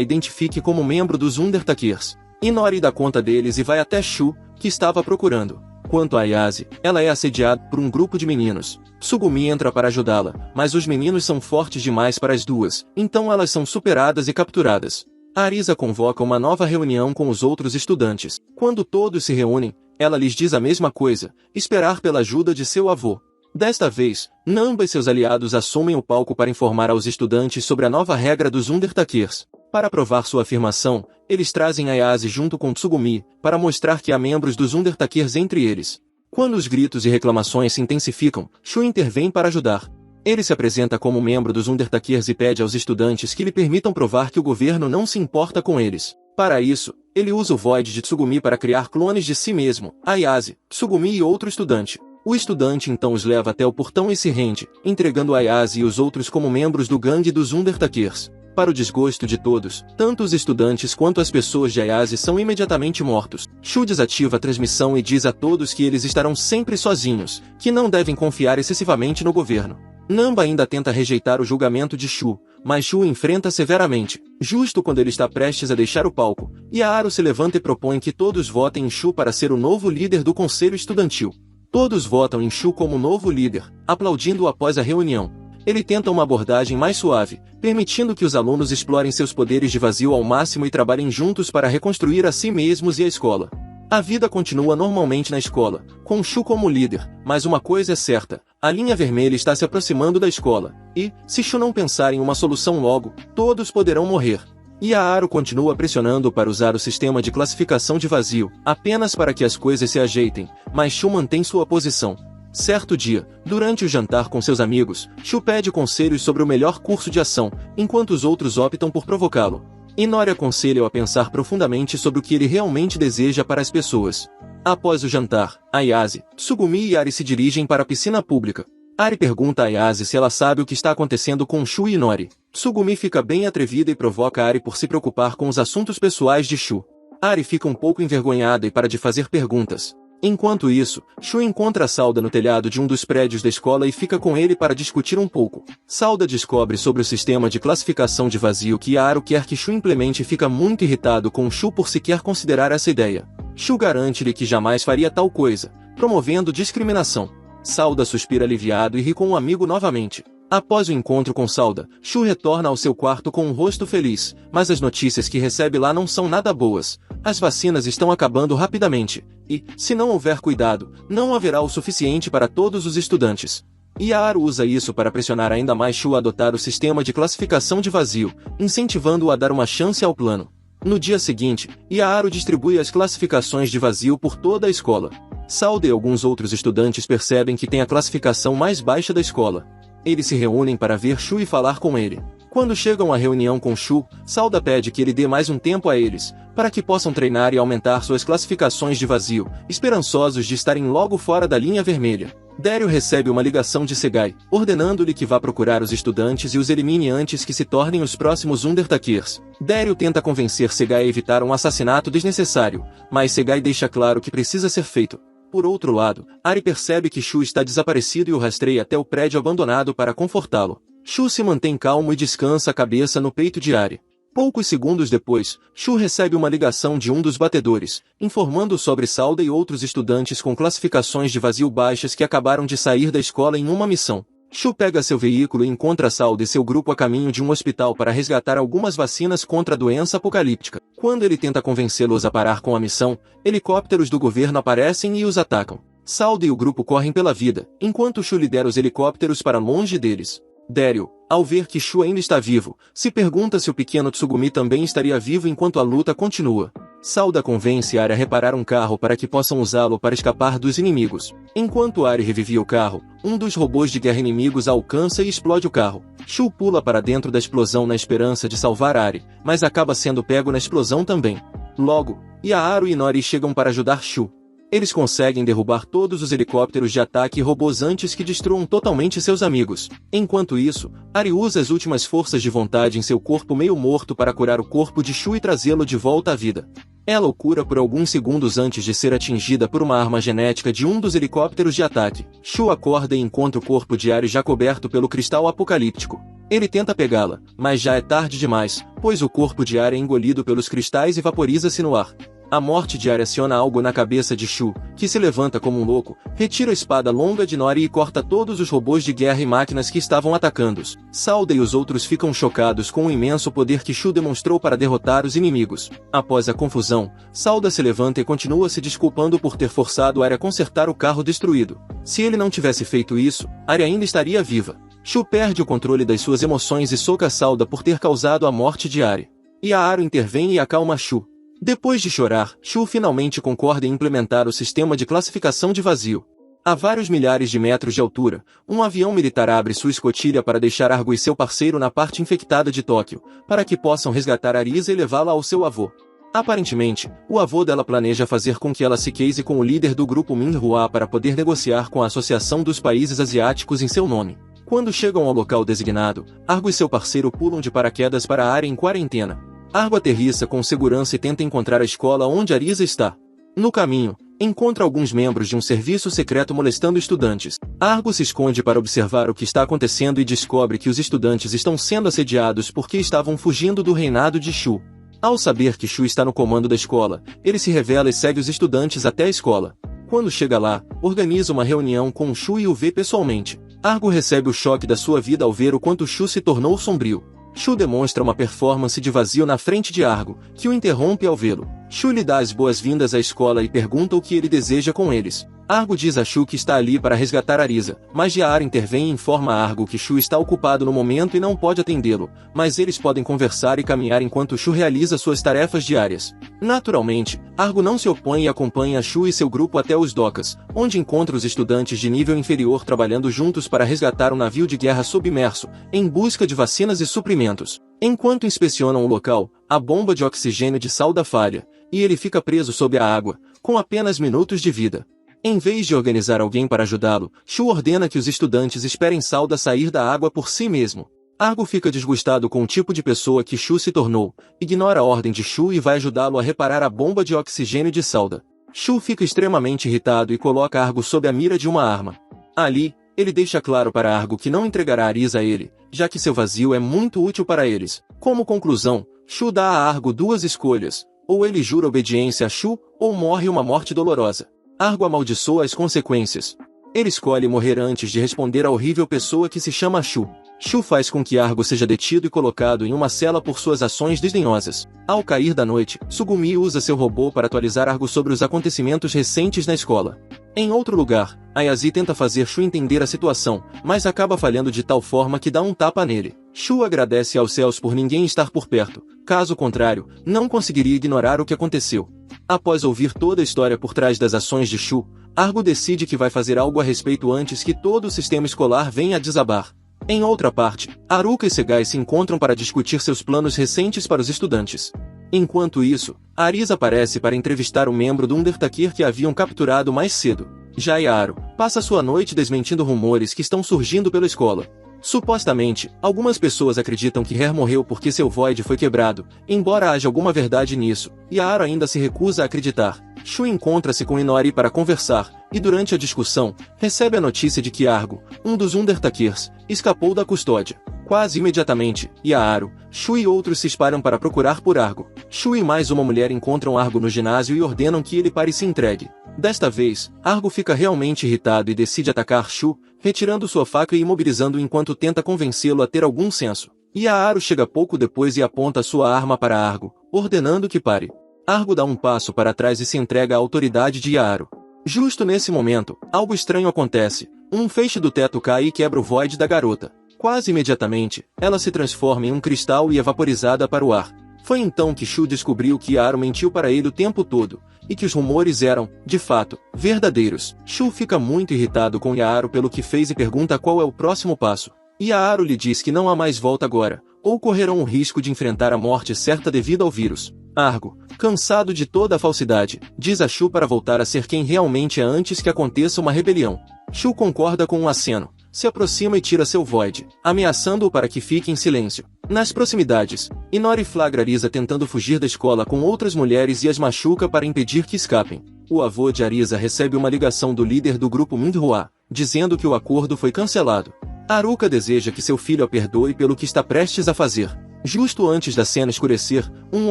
identifique como membro dos Undertakers. Inori dá conta deles e vai até Shu, que estava procurando. Quanto a Ayase, ela é assediada por um grupo de meninos. Tsugumi entra para ajudá-la, mas os meninos são fortes demais para as duas, então elas são superadas e capturadas. Arisa convoca uma nova reunião com os outros estudantes. Quando todos se reúnem, ela lhes diz a mesma coisa, esperar pela ajuda de seu avô. Desta vez, Namba e seus aliados assumem o palco para informar aos estudantes sobre a nova regra dos Undertakers. Para provar sua afirmação, eles trazem Ayase junto com Tsugumi, para mostrar que há membros dos Undertakers entre eles. Quando os gritos e reclamações se intensificam, Shu intervém para ajudar. Ele se apresenta como membro dos Undertakers e pede aos estudantes que lhe permitam provar que o governo não se importa com eles. Para isso, ele usa o Void de Tsugumi para criar clones de si mesmo, Ayase, Tsugumi e outro estudante. O estudante então os leva até o portão e se rende, entregando Ayase e os outros como membros do gangue dos Undertakers. Para o desgosto de todos, tanto os estudantes quanto as pessoas de Ayase são imediatamente mortos. Shu desativa a transmissão e diz a todos que eles estarão sempre sozinhos, que não devem confiar excessivamente no governo. Namba ainda tenta rejeitar o julgamento de Shu, mas Shu enfrenta severamente, justo quando ele está prestes a deixar o palco, e Aro se levanta e propõe que todos votem em Shu para ser o novo líder do conselho estudantil. Todos votam em Shu como novo líder, aplaudindo-o após a reunião. Ele tenta uma abordagem mais suave, permitindo que os alunos explorem seus poderes de vazio ao máximo e trabalhem juntos para reconstruir a si mesmos e a escola. A vida continua normalmente na escola, com Shu como líder, mas uma coisa é certa, a linha vermelha está se aproximando da escola, e, se Shu não pensar em uma solução logo, todos poderão morrer. E a Aro continua pressionando para usar o sistema de classificação de vazio, apenas para que as coisas se ajeitem, mas Shu mantém sua posição. Certo dia, durante o jantar com seus amigos, Shu pede conselhos sobre o melhor curso de ação, enquanto os outros optam por provocá-lo. Inori aconselha-o a pensar profundamente sobre o que ele realmente deseja para as pessoas. Após o jantar, Ayase, Tsugumi e Ari se dirigem para a piscina pública. Ari pergunta a Ayase se ela sabe o que está acontecendo com Shu e Inori. Tsugumi fica bem atrevida e provoca Ari por se preocupar com os assuntos pessoais de Shu. Ari fica um pouco envergonhada e para de fazer perguntas. Enquanto isso, Shu encontra Salda no telhado de um dos prédios da escola e fica com ele para discutir um pouco. Salda descobre sobre o sistema de classificação de vazio que Aro quer que Shu implemente e fica muito irritado com Shu por sequer considerar essa ideia. Shu garante-lhe que jamais faria tal coisa, promovendo discriminação. Salda suspira aliviado e ri com o amigo novamente. Após o encontro com Salda, Shu retorna ao seu quarto com um rosto feliz, mas as notícias que recebe lá não são nada boas. As vacinas estão acabando rapidamente, e, se não houver cuidado, não haverá o suficiente para todos os estudantes. Yaaru usa isso para pressionar ainda mais Shu a adotar o sistema de classificação de vazio, incentivando-o a dar uma chance ao plano. No dia seguinte, Yaaru distribui as classificações de vazio por toda a escola. Salda e alguns outros estudantes percebem que tem a classificação mais baixa da escola. Eles se reúnem para ver Shu e falar com ele. Quando chegam à reunião com Shu, Salda pede que ele dê mais um tempo a eles, para que possam treinar e aumentar suas classificações de vazio, esperançosos de estarem logo fora da linha vermelha. Dario recebe uma ligação de Segai, ordenando-lhe que vá procurar os estudantes e os elimine antes que se tornem os próximos Undertakers. Dario tenta convencer Segai a evitar um assassinato desnecessário, mas Segai deixa claro que precisa ser feito. Por outro lado, Ari percebe que Shu está desaparecido e o rastreia até o prédio abandonado para confortá-lo. Shu se mantém calmo e descansa a cabeça no peito de Ari. Poucos segundos depois, Shu recebe uma ligação de um dos batedores, informando sobre Salda e outros estudantes com classificações de vazio baixas que acabaram de sair da escola em uma missão. Shu pega seu veículo e encontra Salda e seu grupo a caminho de um hospital para resgatar algumas vacinas contra a doença apocalíptica. Quando ele tenta convencê-los a parar com a missão, helicópteros do governo aparecem e os atacam. Salda e o grupo correm pela vida, enquanto Shu lidera os helicópteros para longe deles. Dario, ao ver que Shu ainda está vivo, se pergunta se o pequeno Tsugumi também estaria vivo enquanto a luta continua. Salda convence Ari a reparar um carro para que possam usá-lo para escapar dos inimigos. Enquanto Ari revivia o carro, um dos robôs de guerra inimigos a alcança e explode o carro. Shu pula para dentro da explosão na esperança de salvar Ari, mas acaba sendo pego na explosão também. Logo, Yaaru e Nori chegam para ajudar Shu. Eles conseguem derrubar todos os helicópteros de ataque e robôs antes que destruam totalmente seus amigos. Enquanto isso, Ari usa as últimas forças de vontade em seu corpo meio morto para curar o corpo de Shu e trazê-lo de volta à vida. Ela o cura por alguns segundos antes de ser atingida por uma arma genética de um dos helicópteros de ataque. Shu acorda e encontra o corpo de Ari já coberto pelo cristal apocalíptico. Ele tenta pegá-la, mas já é tarde demais, pois o corpo de Ari é engolido pelos cristais e vaporiza-se no ar. A morte de Ari aciona algo na cabeça de Shu, que se levanta como um louco, retira a espada longa de Nori e corta todos os robôs de guerra e máquinas que estavam atacando-os. Salda e os outros ficam chocados com o imenso poder que Shu demonstrou para derrotar os inimigos. Após a confusão, Salda se levanta e continua se desculpando por ter forçado Ari a consertar o carro destruído. Se ele não tivesse feito isso, Ari ainda estaria viva. Shu perde o controle das suas emoções e soca Salda por ter causado a morte de Ari. Yaaru intervém e acalma Shu. Depois de chorar, Shu finalmente concorda em implementar o sistema de classificação de vazio. A vários milhares de metros de altura, um avião militar abre sua escotilha para deixar Argo e seu parceiro na parte infectada de Tóquio, para que possam resgatar Arisa e levá-la ao seu avô. Aparentemente, o avô dela planeja fazer com que ela se case com o líder do grupo Minhua para poder negociar com a Associação dos Países Asiáticos em seu nome. Quando chegam ao local designado, Argo e seu parceiro pulam de paraquedas para a área em quarentena. Argo aterrissa com segurança e tenta encontrar a escola onde Arisa está. No caminho, encontra alguns membros de um serviço secreto molestando estudantes. Argo se esconde para observar o que está acontecendo e descobre que os estudantes estão sendo assediados porque estavam fugindo do reinado de Shu. Ao saber que Shu está no comando da escola, ele se revela e segue os estudantes até a escola. Quando chega lá, organiza uma reunião com Shu e o vê pessoalmente. Argo recebe o choque da sua vida ao ver o quanto Shu se tornou sombrio. Shu demonstra uma performance de vazio na frente de Argo, que o interrompe ao vê-lo. Shu lhe dá as boas-vindas à escola e pergunta o que ele deseja com eles. Argo diz a Shu que está ali para resgatar Arisa, mas Yaaru intervém e informa a Argo que Shu está ocupado no momento e não pode atendê-lo, mas eles podem conversar e caminhar enquanto Shu realiza suas tarefas diárias. Naturalmente, Argo não se opõe e acompanha Shu e seu grupo até os docas, onde encontra os estudantes de nível inferior trabalhando juntos para resgatar um navio de guerra submerso, em busca de vacinas e suprimentos. Enquanto inspecionam o local, a bomba de oxigênio de Salda falha, e ele fica preso sob a água, com apenas minutos de vida. Em vez de organizar alguém para ajudá-lo, Shu ordena que os estudantes esperem Salda sair da água por si mesmo. Argo fica desgostado com o tipo de pessoa que Shu se tornou, ignora a ordem de Shu e vai ajudá-lo a reparar a bomba de oxigênio de Salda. Shu fica extremamente irritado e coloca Argo sob a mira de uma arma. Ali, ele deixa claro para Argo que não entregará Arisa a ele, já que seu vazio é muito útil para eles. Como conclusão, Shu dá a Argo duas escolhas: ou ele jura obediência a Shu, ou morre uma morte dolorosa. Argo amaldiçoa as consequências. Ele escolhe morrer antes de responder à horrível pessoa que se chama Shu. Shu faz com que Argo seja detido e colocado em uma cela por suas ações desdenhosas. Ao cair da noite, Tsugumi usa seu robô para atualizar Argo sobre os acontecimentos recentes na escola. Em outro lugar, Ayazi tenta fazer Shu entender a situação, mas acaba falhando de tal forma que dá um tapa nele. Shu agradece aos céus por ninguém estar por perto, caso contrário, não conseguiria ignorar o que aconteceu. Após ouvir toda a história por trás das ações de Shu, Argo decide que vai fazer algo a respeito antes que todo o sistema escolar venha a desabar. Em outra parte, Haruka e Segai se encontram para discutir seus planos recentes para os estudantes. Enquanto isso, Arisa aparece para entrevistar o membro do Undertaker que haviam capturado mais cedo. Já Yaro passa sua noite desmentindo rumores que estão surgindo pela escola. Supostamente, algumas pessoas acreditam que Hair morreu porque seu Void foi quebrado, embora haja alguma verdade nisso, Yaro ainda se recusa a acreditar. Shu encontra-se com Inori para conversar, e durante a discussão, recebe a notícia de que Argo, um dos Undertakers, escapou da custódia. Quase imediatamente, Yaro, Shu e outros se espalham para procurar por Argo. Shu e mais uma mulher encontram Argo no ginásio e ordenam que ele pare e se entregue. Desta vez, Argo fica realmente irritado e decide atacar Shu, retirando sua faca e imobilizando-o enquanto tenta convencê-lo a ter algum senso. Yaro chega pouco depois e aponta sua arma para Argo, ordenando que pare. Argo dá um passo para trás e se entrega à autoridade de Yaro. Justo nesse momento, algo estranho acontece. Um feixe do teto cai e quebra o Void da garota. Quase imediatamente, ela se transforma em um cristal e é vaporizada para o ar. Foi então que Shu descobriu que Yaro mentiu para ele o tempo todo, e que os rumores eram, de fato, verdadeiros. Shu fica muito irritado com Yaro pelo que fez e pergunta qual é o próximo passo. Yaro lhe diz que não há mais volta agora, ou correrão o risco de enfrentar a morte certa devido ao vírus. Argo, cansado de toda a falsidade, diz a Shu para voltar a ser quem realmente é antes que aconteça uma rebelião. Shu concorda com um aceno, se aproxima e tira seu Void, ameaçando-o para que fique em silêncio. Nas proximidades, Inori flagra Arisa tentando fugir da escola com outras mulheres e as machuca para impedir que escapem. O avô de Arisa recebe uma ligação do líder do grupo Mindhua, dizendo que o acordo foi cancelado. Haruka deseja que seu filho a perdoe pelo que está prestes a fazer. Justo antes da cena escurecer, um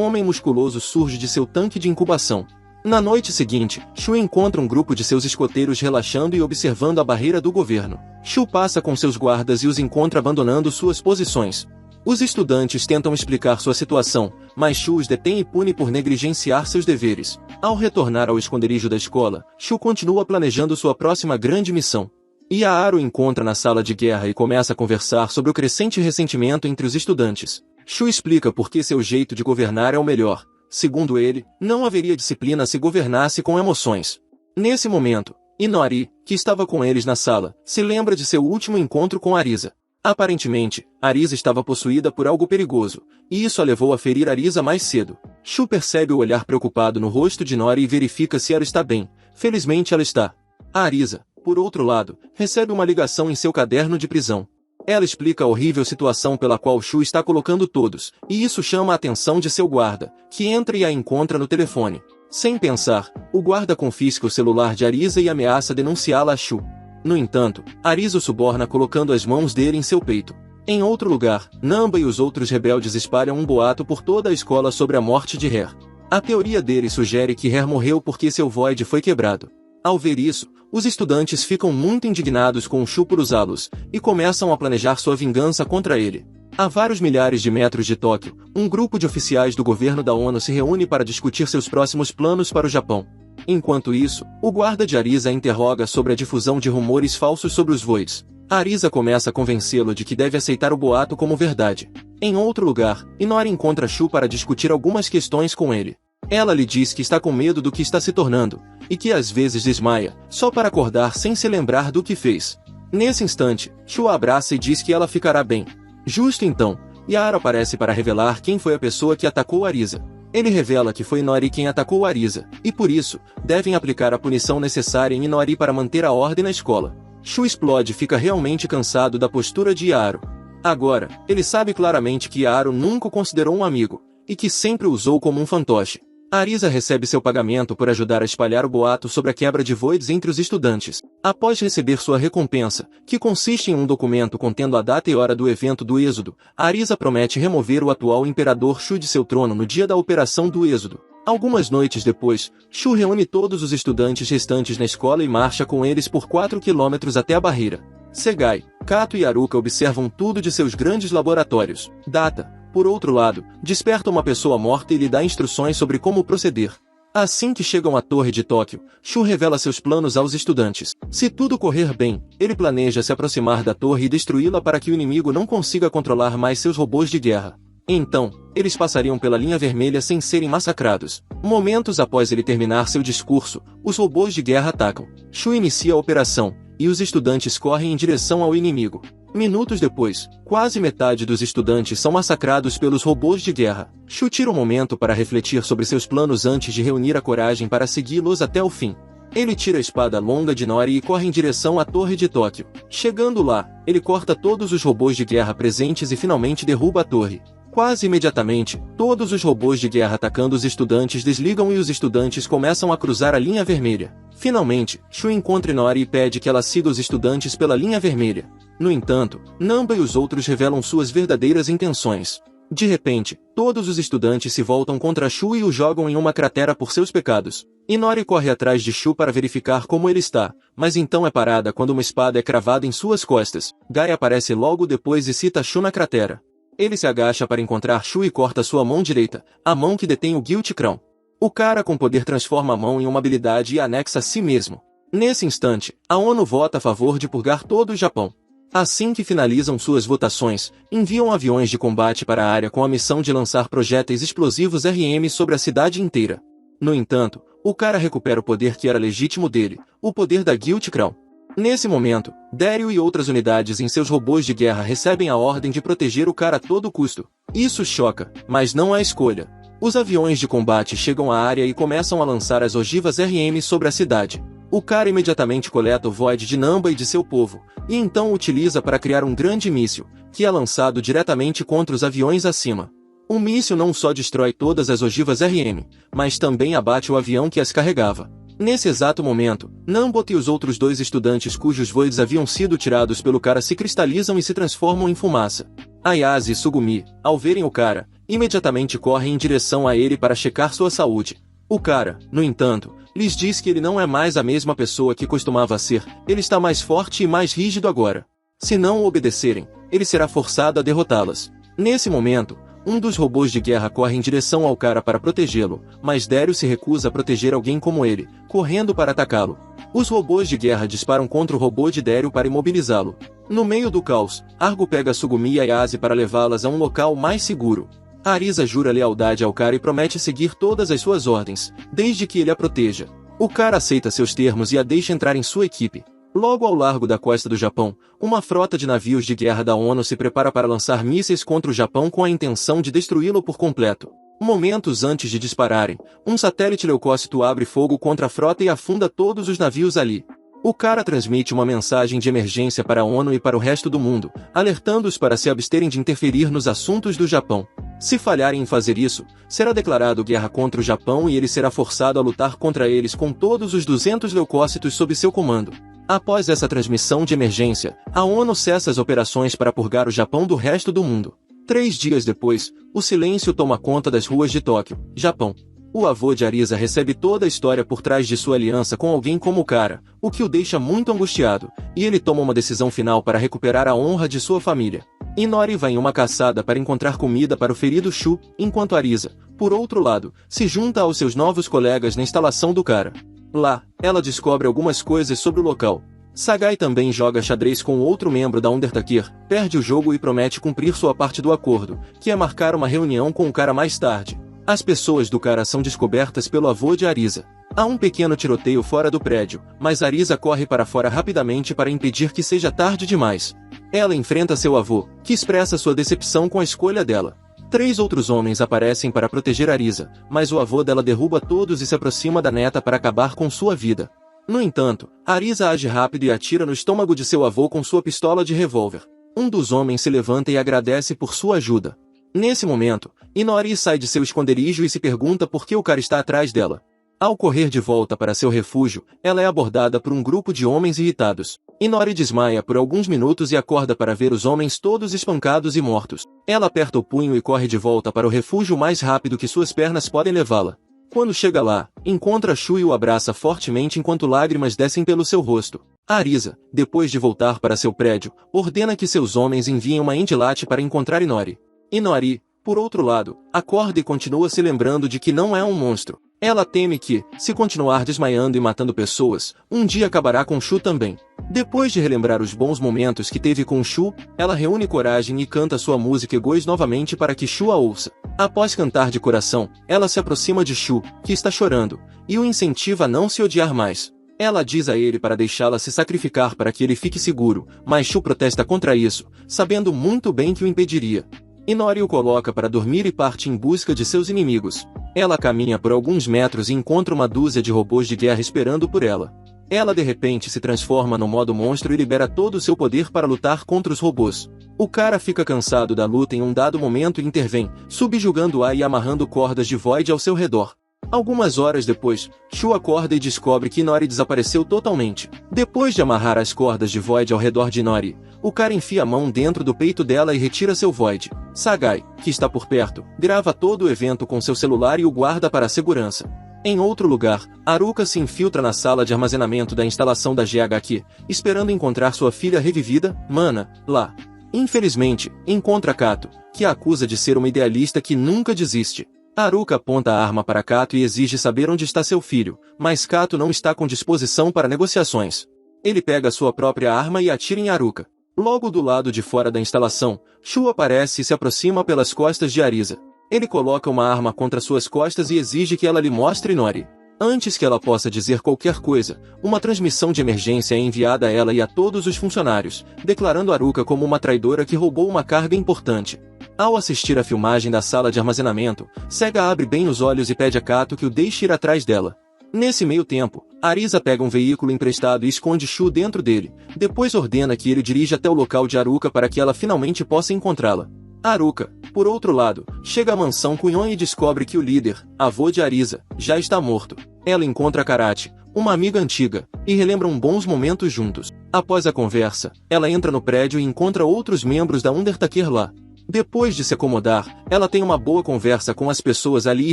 homem musculoso surge de seu tanque de incubação. Na noite seguinte, Shu encontra um grupo de seus escoteiros relaxando e observando a barreira do governo. Shu passa com seus guardas e os encontra abandonando suas posições. Os estudantes tentam explicar sua situação, mas Shu os detém e pune por negligenciar seus deveres. Ao retornar ao esconderijo da escola, Shu continua planejando sua próxima grande missão. Yaro encontra na sala de guerra e começa a conversar sobre o crescente ressentimento entre os estudantes. Shu explica por que seu jeito de governar é o melhor. Segundo ele, não haveria disciplina se governasse com emoções. Nesse momento, Inori, que estava com eles na sala, se lembra de seu último encontro com Arisa. Aparentemente, Arisa estava possuída por algo perigoso, e isso a levou a ferir Arisa mais cedo. Shu percebe o olhar preocupado no rosto de Inori e verifica se ela está bem. Felizmente ela está. A Arisa, por outro lado, recebe uma ligação em seu caderno de prisão. Ela explica a horrível situação pela qual Shu está colocando todos, e isso chama a atenção de seu guarda, que entra e a encontra no telefone. Sem pensar, o guarda confisca o celular de Arisa e ameaça denunciá-la a Shu. No entanto, Arisa o suborna colocando as mãos dele em seu peito. Em outro lugar, Namba e os outros rebeldes espalham um boato por toda a escola sobre a morte de Hair. A teoria deles sugere que Hair morreu porque seu Void foi quebrado. Ao ver isso, os estudantes ficam muito indignados com Shu por usá-los, e começam a planejar sua vingança contra ele. A vários milhares de metros de Tóquio, um grupo de oficiais do governo da ONU se reúne para discutir seus próximos planos para o Japão. Enquanto isso, o guarda de Arisa a interroga sobre a difusão de rumores falsos sobre os Voids. Arisa começa a convencê-lo de que deve aceitar o boato como verdade. Em outro lugar, Inori encontra Shu para discutir algumas questões com ele. Ela lhe diz que está com medo do que está se tornando, e que às vezes desmaia, só para acordar sem se lembrar do que fez. Nesse instante, Shu a abraça e diz que ela ficará bem. Justo então, Yaro aparece para revelar quem foi a pessoa que atacou Arisa. Ele revela que foi Inori quem atacou Arisa, e por isso, devem aplicar a punição necessária em Inori para manter a ordem na escola. Shu explode e fica realmente cansado da postura de Yaro. Agora, ele sabe claramente que Yaro nunca o considerou um amigo, e que sempre o usou como um fantoche. Arisa recebe seu pagamento por ajudar a espalhar o boato sobre a quebra de Voids entre os estudantes. Após receber sua recompensa, que consiste em um documento contendo a data e hora do evento do Êxodo, Arisa promete remover o atual imperador Shu de seu trono no dia da operação do Êxodo. Algumas noites depois, Shu reúne todos os estudantes restantes na escola e marcha com eles por 4 quilômetros até a barreira. Segai, Kato e Haruka observam tudo de seus grandes laboratórios. Data, por outro lado, desperta uma pessoa morta e lhe dá instruções sobre como proceder. Assim que chegam à Torre de Tóquio, Shu revela seus planos aos estudantes. Se tudo correr bem, ele planeja se aproximar da torre e destruí-la para que o inimigo não consiga controlar mais seus robôs de guerra. Então, eles passariam pela linha vermelha sem serem massacrados. Momentos após ele terminar seu discurso, os robôs de guerra atacam. Shu inicia a operação, e os estudantes correm em direção ao inimigo. Minutos depois, quase metade dos estudantes são massacrados pelos robôs de guerra. Shu tira um momento para refletir sobre seus planos antes de reunir a coragem para segui-los até o fim. Ele tira a espada longa de Nori e corre em direção à Torre de Tóquio. Chegando lá, ele corta todos os robôs de guerra presentes e finalmente derruba a torre. Quase imediatamente, todos os robôs de guerra atacando os estudantes desligam e os estudantes começam a cruzar a linha vermelha. Finalmente, Shu encontra Nori e pede que ela siga os estudantes pela linha vermelha. No entanto, Namba e os outros revelam suas verdadeiras intenções. De repente, todos os estudantes se voltam contra Shu e o jogam em uma cratera por seus pecados. Nori corre atrás de Shu para verificar como ele está, mas então é parada quando uma espada é cravada em suas costas. Gai aparece logo depois e cita Shu na cratera. Ele se agacha para encontrar Shu e corta sua mão direita, a mão que detém o Guilty Crown. O cara com poder transforma a mão em uma habilidade e anexa a si mesmo. Nesse instante, a ONU vota a favor de purgar todo o Japão. Assim que finalizam suas votações, enviam aviões de combate para a área com a missão de lançar projéteis explosivos RM sobre a cidade inteira. No entanto, o cara recupera o poder que era legítimo dele, o poder da Guilty Crown. Nesse momento, Dario e outras unidades em seus robôs de guerra recebem a ordem de proteger o cara a todo custo. Isso choca, mas não há escolha. Os aviões de combate chegam à área e começam a lançar as ogivas RM sobre a cidade. O cara imediatamente coleta o Void de Namba e de seu povo, e então o utiliza para criar um grande míssil, que é lançado diretamente contra os aviões acima. O míssil não só destrói todas as ogivas RM, mas também abate o avião que as carregava. Nesse exato momento, Nambot e os outros dois estudantes cujos voids haviam sido tirados pelo cara se cristalizam e se transformam em fumaça. Ayase e Sugumi, ao verem o cara, imediatamente correm em direção a ele para checar sua saúde. O cara, no entanto, lhes diz que ele não é mais a mesma pessoa que costumava ser, ele está mais forte e mais rígido agora. Se não o obedecerem, ele será forçado a derrotá-las. Nesse momento, um dos robôs de guerra corre em direção ao cara para protegê-lo, mas Dario se recusa a proteger alguém como ele, correndo para atacá-lo. Os robôs de guerra disparam contra o robô de Dario para imobilizá-lo. No meio do caos, Argo pega Sugumi e Ayase para levá-las a um local mais seguro. Arisa jura lealdade ao cara e promete seguir todas as suas ordens, desde que ele a proteja. O cara aceita seus termos e a deixa entrar em sua equipe. Logo ao largo da costa do Japão, uma frota de navios de guerra da ONU se prepara para lançar mísseis contra o Japão com a intenção de destruí-lo por completo. Momentos antes de dispararem, um satélite leucócito abre fogo contra a frota e afunda todos os navios ali. O cara transmite uma mensagem de emergência para a ONU e para o resto do mundo, alertando-os para se absterem de interferir nos assuntos do Japão. Se falharem em fazer isso, será declarado guerra contra o Japão e ele será forçado a lutar contra eles com todos os 200 leucócitos sob seu comando. Após essa transmissão de emergência, a ONU cessa as operações para purgar o Japão do resto do mundo. 3 dias depois, o silêncio toma conta das ruas de Tóquio, Japão. O avô de Arisa recebe toda a história por trás de sua aliança com alguém como o cara, o que o deixa muito angustiado, e ele toma uma decisão final para recuperar a honra de sua família. Nori vai em uma caçada para encontrar comida para o ferido Shu, enquanto Arisa, por outro lado, se junta aos seus novos colegas na instalação do cara. Lá, ela descobre algumas coisas sobre o local. Sagai também joga xadrez com outro membro da Undertaker, perde o jogo e promete cumprir sua parte do acordo, que é marcar uma reunião com o cara mais tarde. As pessoas do cara são descobertas pelo avô de Arisa. Há um pequeno tiroteio fora do prédio, mas Arisa corre para fora rapidamente para impedir que seja tarde demais. Ela enfrenta seu avô, que expressa sua decepção com a escolha dela. 3 outros homens aparecem para proteger Arisa, mas o avô dela derruba todos e se aproxima da neta para acabar com sua vida. No entanto, Arisa age rápido e atira no estômago de seu avô com sua pistola de revólver. Um dos homens se levanta e agradece por sua ajuda. Nesse momento, Nori sai de seu esconderijo e se pergunta por que o cara está atrás dela. Ao correr de volta para seu refúgio, ela é abordada por um grupo de homens irritados. Nori desmaia por alguns minutos e acorda para ver os homens todos espancados e mortos. Ela aperta o punho e corre de volta para o refúgio o mais rápido que suas pernas podem levá-la. Quando chega lá, encontra Shu e o abraça fortemente enquanto lágrimas descem pelo seu rosto. Arisa, depois de voltar para seu prédio, ordena que seus homens enviem uma Endelate para encontrar Inori. Inori, por outro lado, acorda e continua se lembrando de que não é um monstro. Ela teme que, se continuar desmaiando e matando pessoas, um dia acabará com Shu também. Depois de relembrar os bons momentos que teve com Shu, ela reúne coragem e canta sua música Egois novamente para que Shu a ouça. Após cantar de coração, ela se aproxima de Shu, que está chorando, e o incentiva a não se odiar mais. Ela diz a ele para deixá-la se sacrificar para que ele fique seguro, mas Shu protesta contra isso, sabendo muito bem que o impediria. Inori o coloca para dormir e parte em busca de seus inimigos. Ela caminha por alguns metros e encontra uma dúzia de robôs de guerra esperando por ela. Ela de repente se transforma no modo monstro e libera todo o seu poder para lutar contra os robôs. O cara fica cansado da luta em um dado momento e intervém, subjugando-a e amarrando cordas de Void ao seu redor. Algumas horas depois, Shu acorda e descobre que Inori desapareceu totalmente. Depois de amarrar as cordas de Void ao redor de Inori, o cara enfia a mão dentro do peito dela e retira seu Void. Sagai, que está por perto, grava todo o evento com seu celular e o guarda para a segurança. Em outro lugar, Haruka se infiltra na sala de armazenamento da instalação da GHQ, esperando encontrar sua filha revivida, Mana, lá. Infelizmente, encontra Kato, que a acusa de ser uma idealista que nunca desiste. Haruka aponta a arma para Kato e exige saber onde está seu filho, mas Kato não está com disposição para negociações. Ele pega sua própria arma e atira em Haruka. Logo do lado de fora da instalação, Shu aparece e se aproxima pelas costas de Arisa. Ele coloca uma arma contra suas costas e exige que ela lhe mostre Inori. Antes que ela possa dizer qualquer coisa, uma transmissão de emergência é enviada a ela e a todos os funcionários, declarando Haruka como uma traidora que roubou uma carga importante. Ao assistir à filmagem da sala de armazenamento, Sega abre bem os olhos e pede a Kato que o deixe ir atrás dela. Nesse meio tempo, Arisa pega um veículo emprestado e esconde Shu dentro dele, depois ordena que ele dirija até o local de Haruka para que ela finalmente possa encontrá-la. Haruka, por outro lado, chega à mansão Kunyon e descobre que o líder, avô de Arisa, já está morto. Ela encontra Karate, uma amiga antiga, e relembram bons momentos juntos. Após a conversa, ela entra no prédio e encontra outros membros da Undertaker lá. Depois de se acomodar, ela tem uma boa conversa com as pessoas ali e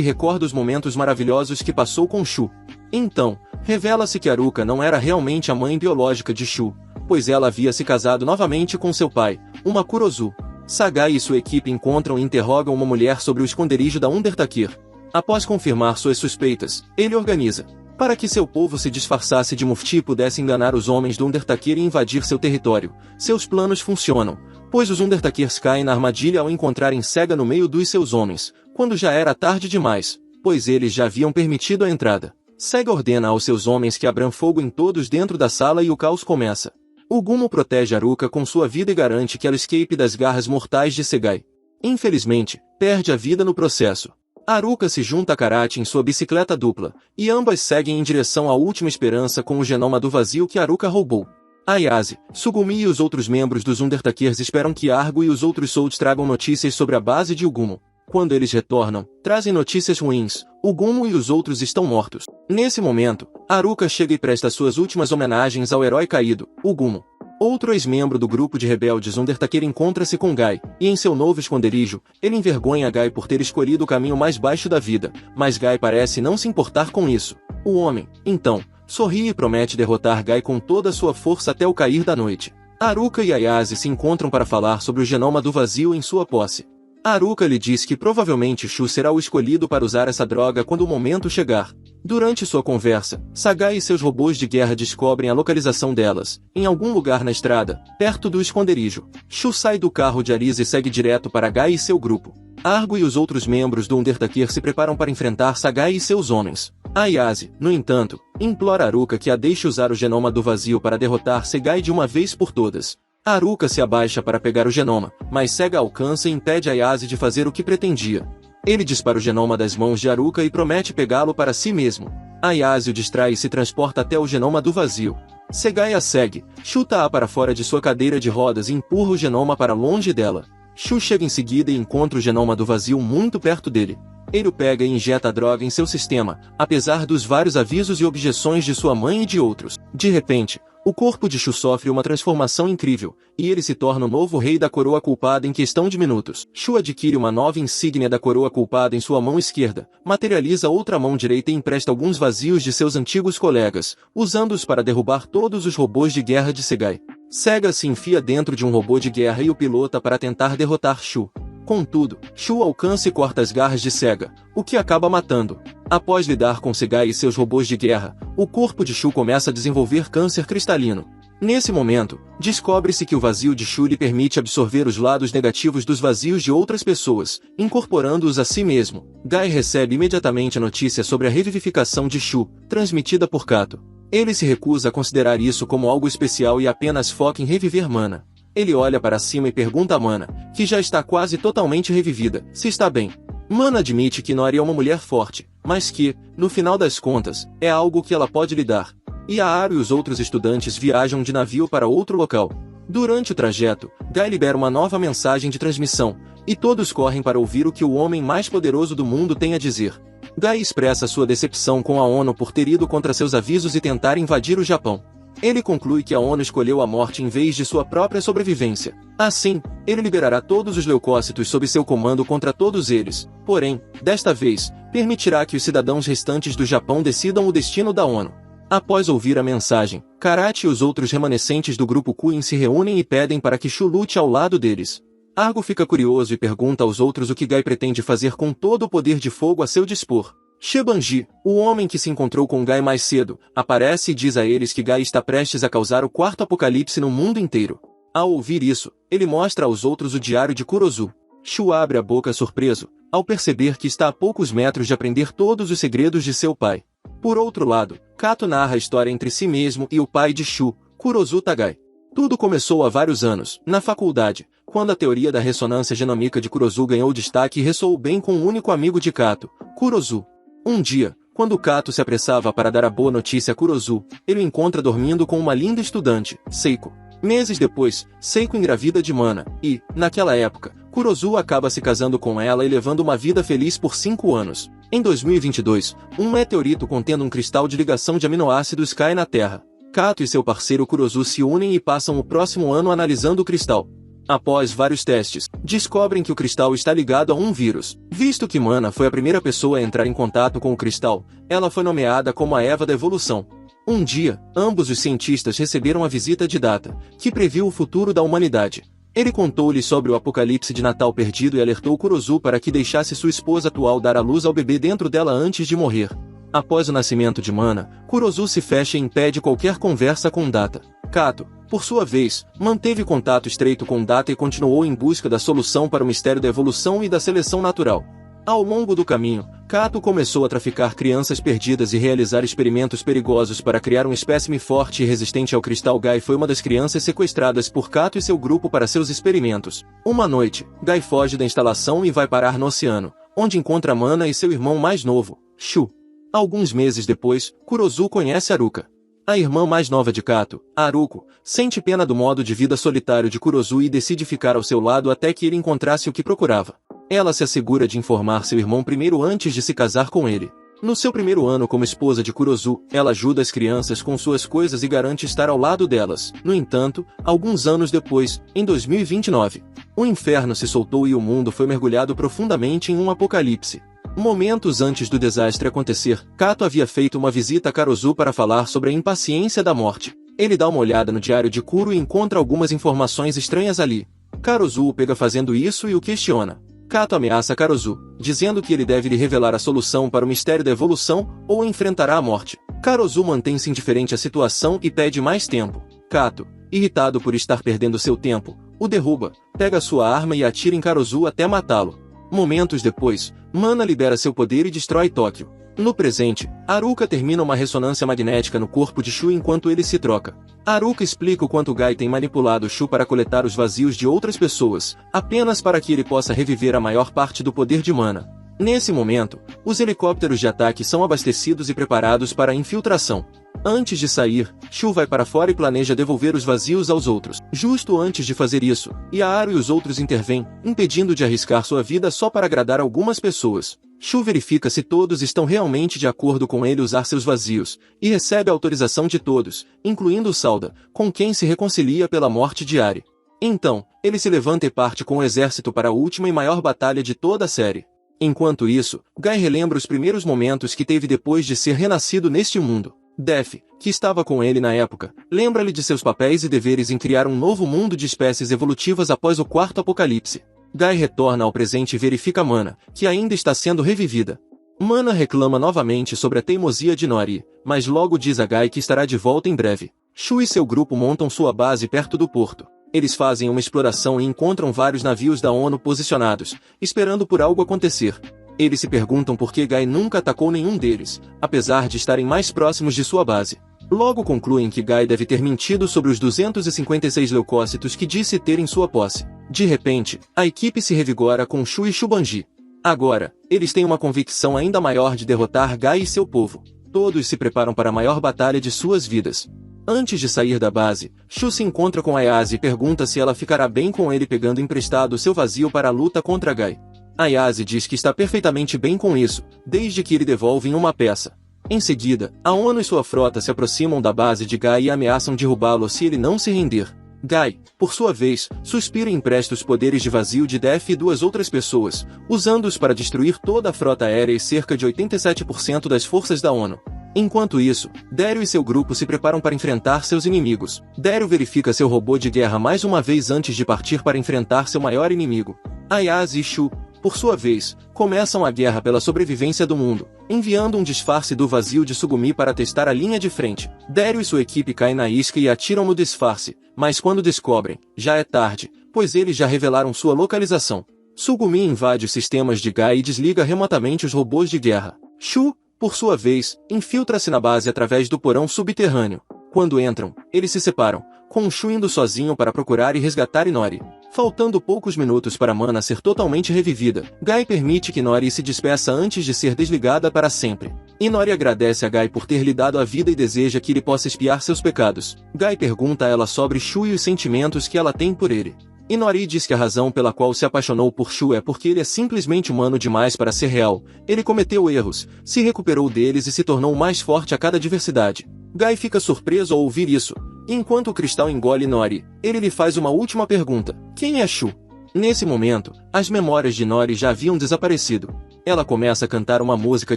recorda os momentos maravilhosos que passou com Shu. Então, revela-se que Haruka não era realmente a mãe biológica de Shu, pois ela havia se casado novamente com seu pai, uma Kurozu. Sagai e sua equipe encontram e interrogam uma mulher sobre o esconderijo da Undertaker. Após confirmar suas suspeitas, ele organiza para que seu povo se disfarçasse de Mufti e pudesse enganar os homens do Undertaker e invadir seu território. Seus planos funcionam, pois os Undertakers caem na armadilha ao encontrarem Sega no meio dos seus homens, quando já era tarde demais, pois eles já haviam permitido a entrada. Sega ordena aos seus homens que abram fogo em todos dentro da sala e o caos começa. O Gumo protege Haruka com sua vida e garante que ela escape das garras mortais de Segai. Infelizmente, perde a vida no processo. Haruka se junta a Karate em sua bicicleta dupla, e ambas seguem em direção à última esperança com o genoma do vazio que Haruka roubou. Ayase, Sugumi e os outros membros dos Undertakers esperam que Argo e os outros Souls tragam notícias sobre a base de Ugumo. Quando eles retornam, trazem notícias ruins. Ugumo e os outros estão mortos. Nesse momento, Haruka chega e presta suas últimas homenagens ao herói caído, Ugumo. Outro ex-membro do grupo de rebeldes Undertaker encontra-se com Gai, e em seu novo esconderijo, ele envergonha Gai por ter escolhido o caminho mais baixo da vida, mas Gai parece não se importar com isso. O homem, então, sorri e promete derrotar Gai com toda a sua força até o cair da noite. Haruka e Ayase se encontram para falar sobre o genoma do vazio em sua posse. Haruka lhe diz que provavelmente Shu será o escolhido para usar essa droga quando o momento chegar. Durante sua conversa, Sagai e seus robôs de guerra descobrem a localização delas, em algum lugar na estrada, perto do esconderijo. Shu sai do carro de Arisa e segue direto para Gai e seu grupo. Argo e os outros membros do Undertaker se preparam para enfrentar Sagai e seus homens. Ayase, no entanto, implora Haruka que a deixe usar o genoma do vazio para derrotar Segai de uma vez por todas. Haruka se abaixa para pegar o genoma, mas Sega alcança e impede Ayase de fazer o que pretendia. Ele dispara o genoma das mãos de Haruka e promete pegá-lo para si mesmo. Ayase o distrai e se transporta até o genoma do vazio. Segai a segue, chuta-a para fora de sua cadeira de rodas e empurra o genoma para longe dela. Shu chega em seguida e encontra o genoma do vazio muito perto dele. Ele o pega e injeta a droga em seu sistema, apesar dos vários avisos e objeções de sua mãe e de outros. De repente, O corpo de Shu sofre uma transformação incrível, e ele se torna o novo rei da coroa culpada em questão de minutos. Shu adquire uma nova insígnia da coroa culpada em sua mão esquerda, materializa outra mão direita e empresta alguns vazios de seus antigos colegas, usando-os para derrubar todos os robôs de guerra de Segai. Sega se enfia dentro de um robô de guerra e o pilota para tentar derrotar Shu. Contudo, Shu alcança e corta as garras de Sega, o que acaba matando. Após lidar com Segai e seus robôs de guerra, o corpo de Shu começa a desenvolver câncer cristalino. Nesse momento, descobre-se que o vazio de Shu lhe permite absorver os lados negativos dos vazios de outras pessoas, incorporando-os a si mesmo. Guy recebe imediatamente a notícia sobre a revivificação de Shu, transmitida por Kato. Ele se recusa a considerar isso como algo especial e apenas foca em reviver Mana. Ele olha para cima e pergunta a Mana, que já está quase totalmente revivida, se está bem. Mana admite que Nori é uma mulher forte, mas que, no final das contas, é algo que ela pode lidar. E Aaru e os outros estudantes viajam de navio para outro local. Durante o trajeto, Guy libera uma nova mensagem de transmissão, e todos correm para ouvir o que o homem mais poderoso do mundo tem a dizer. Guy expressa sua decepção com a ONU por ter ido contra seus avisos e tentar invadir o Japão. Ele conclui que a ONU escolheu a morte em vez de sua própria sobrevivência. Assim, ele liberará todos os leucócitos sob seu comando contra todos eles. Porém, desta vez, permitirá que os cidadãos restantes do Japão decidam o destino da ONU. Após ouvir a mensagem, Karate e os outros remanescentes do grupo Queen se reúnem e pedem para que Shu lute ao lado deles. Argo fica curioso e pergunta aos outros o que Guy pretende fazer com todo o poder de fogo a seu dispor. Shebanji, o homem que se encontrou com Guy mais cedo, aparece e diz a eles que Guy está prestes a causar o quarto apocalipse no mundo inteiro. Ao ouvir isso, ele mostra aos outros o diário de Kurozu. Shu abre a boca surpreso, ao perceber que está a poucos metros de aprender todos os segredos de seu pai. Por outro lado, Kato narra a história entre si mesmo e o pai de Shu, Kurozu Tagai. Tudo começou há vários anos, na faculdade, quando a teoria da ressonância genômica de Kurozu ganhou destaque e ressoou bem com o único amigo de Kato, Kurozu. Um dia, quando Kato se apressava para dar a boa notícia a Kurozu, ele o encontra dormindo com uma linda estudante, Seiko. Meses depois, Seiko engravida de Mana, e, naquela época, Kurozu acaba se casando com ela e levando uma vida feliz por 5 anos. Em 2022, um meteorito contendo um cristal de ligação de aminoácidos cai na Terra. Kato e seu parceiro Kurozu se unem e passam o próximo ano analisando o cristal. Após vários testes, descobrem que o cristal está ligado a um vírus. Visto que Mana foi a primeira pessoa a entrar em contato com o cristal, ela foi nomeada como a Eva da Evolução. Um dia, ambos os cientistas receberam a visita de Data, que previu o futuro da humanidade. Ele contou-lhe sobre o apocalipse de Natal perdido e alertou Kurozu para que deixasse sua esposa atual dar à luz ao bebê dentro dela antes de morrer. Após o nascimento de Mana, Kurozu se fecha e impede qualquer conversa com Data. Kato, por sua vez, manteve contato estreito com Data e continuou em busca da solução para o mistério da evolução e da seleção natural. Ao longo do caminho, Kato começou a traficar crianças perdidas e realizar experimentos perigosos para criar um espécime forte e resistente ao cristal. Guy foi uma das crianças sequestradas por Kato e seu grupo para seus experimentos. Uma noite, Guy foge da instalação e vai parar no oceano, onde encontra Mana e seu irmão mais novo, Shu. Alguns meses depois, Kurozu conhece Haruka. A irmã mais nova de Kato, Haruko, sente pena do modo de vida solitário de Kurozu e decide ficar ao seu lado até que ele encontrasse o que procurava. Ela se assegura de informar seu irmão primeiro antes de se casar com ele. No seu primeiro ano como esposa de Kurozu, ela ajuda as crianças com suas coisas e garante estar ao lado delas. No entanto, alguns anos depois, em 2029, o inferno se soltou e o mundo foi mergulhado profundamente em um apocalipse. Momentos antes do desastre acontecer, Kato havia feito uma visita a Kurozu para falar sobre a impaciência da morte. Ele dá uma olhada no diário de Kuro e encontra algumas informações estranhas ali. Kurozu o pega fazendo isso e o questiona. Kato ameaça Kurozu, dizendo que ele deve lhe revelar a solução para o mistério da evolução ou enfrentará a morte. Kurozu mantém-se indiferente à situação e pede mais tempo. Kato, irritado por estar perdendo seu tempo, o derruba, pega sua arma e atira em Kurozu até matá-lo. Momentos depois, Mana libera seu poder e destrói Tóquio. No presente, Haruka termina uma ressonância magnética no corpo de Shu enquanto ele se troca. Haruka explica o quanto Guy tem manipulado Shu para coletar os vazios de outras pessoas, apenas para que ele possa reviver a maior parte do poder de Mana. Nesse momento, os helicópteros de ataque são abastecidos e preparados para a infiltração. Antes de sair, Shu vai para fora e planeja devolver os vazios aos outros. Justo antes de fazer isso, Yaaru e os outros intervêm, impedindo de arriscar sua vida só para agradar algumas pessoas. Shu verifica se todos estão realmente de acordo com ele usar seus vazios, e recebe a autorização de todos, incluindo Salda, com quem se reconcilia pela morte de Ari. Então, ele se levanta e parte com o exército para a última e maior batalha de toda a série. Enquanto isso, Guy relembra os primeiros momentos que teve depois de ser renascido neste mundo. Def, que estava com ele na época, lembra-lhe de seus papéis e deveres em criar um novo mundo de espécies evolutivas após o quarto apocalipse. Guy retorna ao presente e verifica Mana, que ainda está sendo revivida. Mana reclama novamente sobre a teimosia de Nori, mas logo diz a Guy que estará de volta em breve. Shu e seu grupo montam sua base perto do porto. Eles fazem uma exploração e encontram vários navios da ONU posicionados, esperando por algo acontecer. Eles se perguntam por que Guy nunca atacou nenhum deles, apesar de estarem mais próximos de sua base. Logo concluem que Guy deve ter mentido sobre os 256 leucócitos que disse ter em sua posse. De repente, a equipe se revigora com Shu e Shubanji. Agora, eles têm uma convicção ainda maior de derrotar Guy e seu povo. Todos se preparam para a maior batalha de suas vidas. Antes de sair da base, Shu se encontra com Ayase e pergunta se ela ficará bem com ele pegando emprestado seu vazio para a luta contra Guy. Ayase diz que está perfeitamente bem com isso, desde que ele devolve uma peça. Em seguida, a ONU e sua frota se aproximam da base de Guy e ameaçam derrubá-lo se ele não se render. Guy, por sua vez, suspira e empresta os poderes de vazio de Def e duas outras pessoas, usando-os para destruir toda a frota aérea e cerca de 87% das forças da ONU. Enquanto isso, Dario e seu grupo se preparam para enfrentar seus inimigos. Dario verifica seu robô de guerra mais uma vez antes de partir para enfrentar seu maior inimigo. Ayase e Shu, por sua vez, começam a guerra pela sobrevivência do mundo, enviando um disfarce do vazio de Tsugumi para testar a linha de frente. Dario e sua equipe caem na isca e atiram no disfarce, mas quando descobrem, já é tarde, pois eles já revelaram sua localização. Tsugumi invade os sistemas de Guy e desliga remotamente os robôs de guerra. Shu, por sua vez, infiltra-se na base através do porão subterrâneo. Quando entram, eles se separam, com Shu indo sozinho para procurar e resgatar Inori. Faltando poucos minutos para Mana ser totalmente revivida, Guy permite que Inori se despeça antes de ser desligada para sempre. Inori agradece a Guy por ter lhe dado a vida e deseja que ele possa expiar seus pecados. Guy pergunta a ela sobre Shu e os sentimentos que ela tem por ele. Inori diz que a razão pela qual se apaixonou por Shu é porque ele é simplesmente humano demais para ser real. Ele cometeu erros, se recuperou deles e se tornou mais forte a cada adversidade. Guy fica surpreso ao ouvir isso. Enquanto o cristal engole Inori, ele lhe faz uma última pergunta. Quem é Shu? Nesse momento, as memórias de Inori já haviam desaparecido. Ela começa a cantar uma música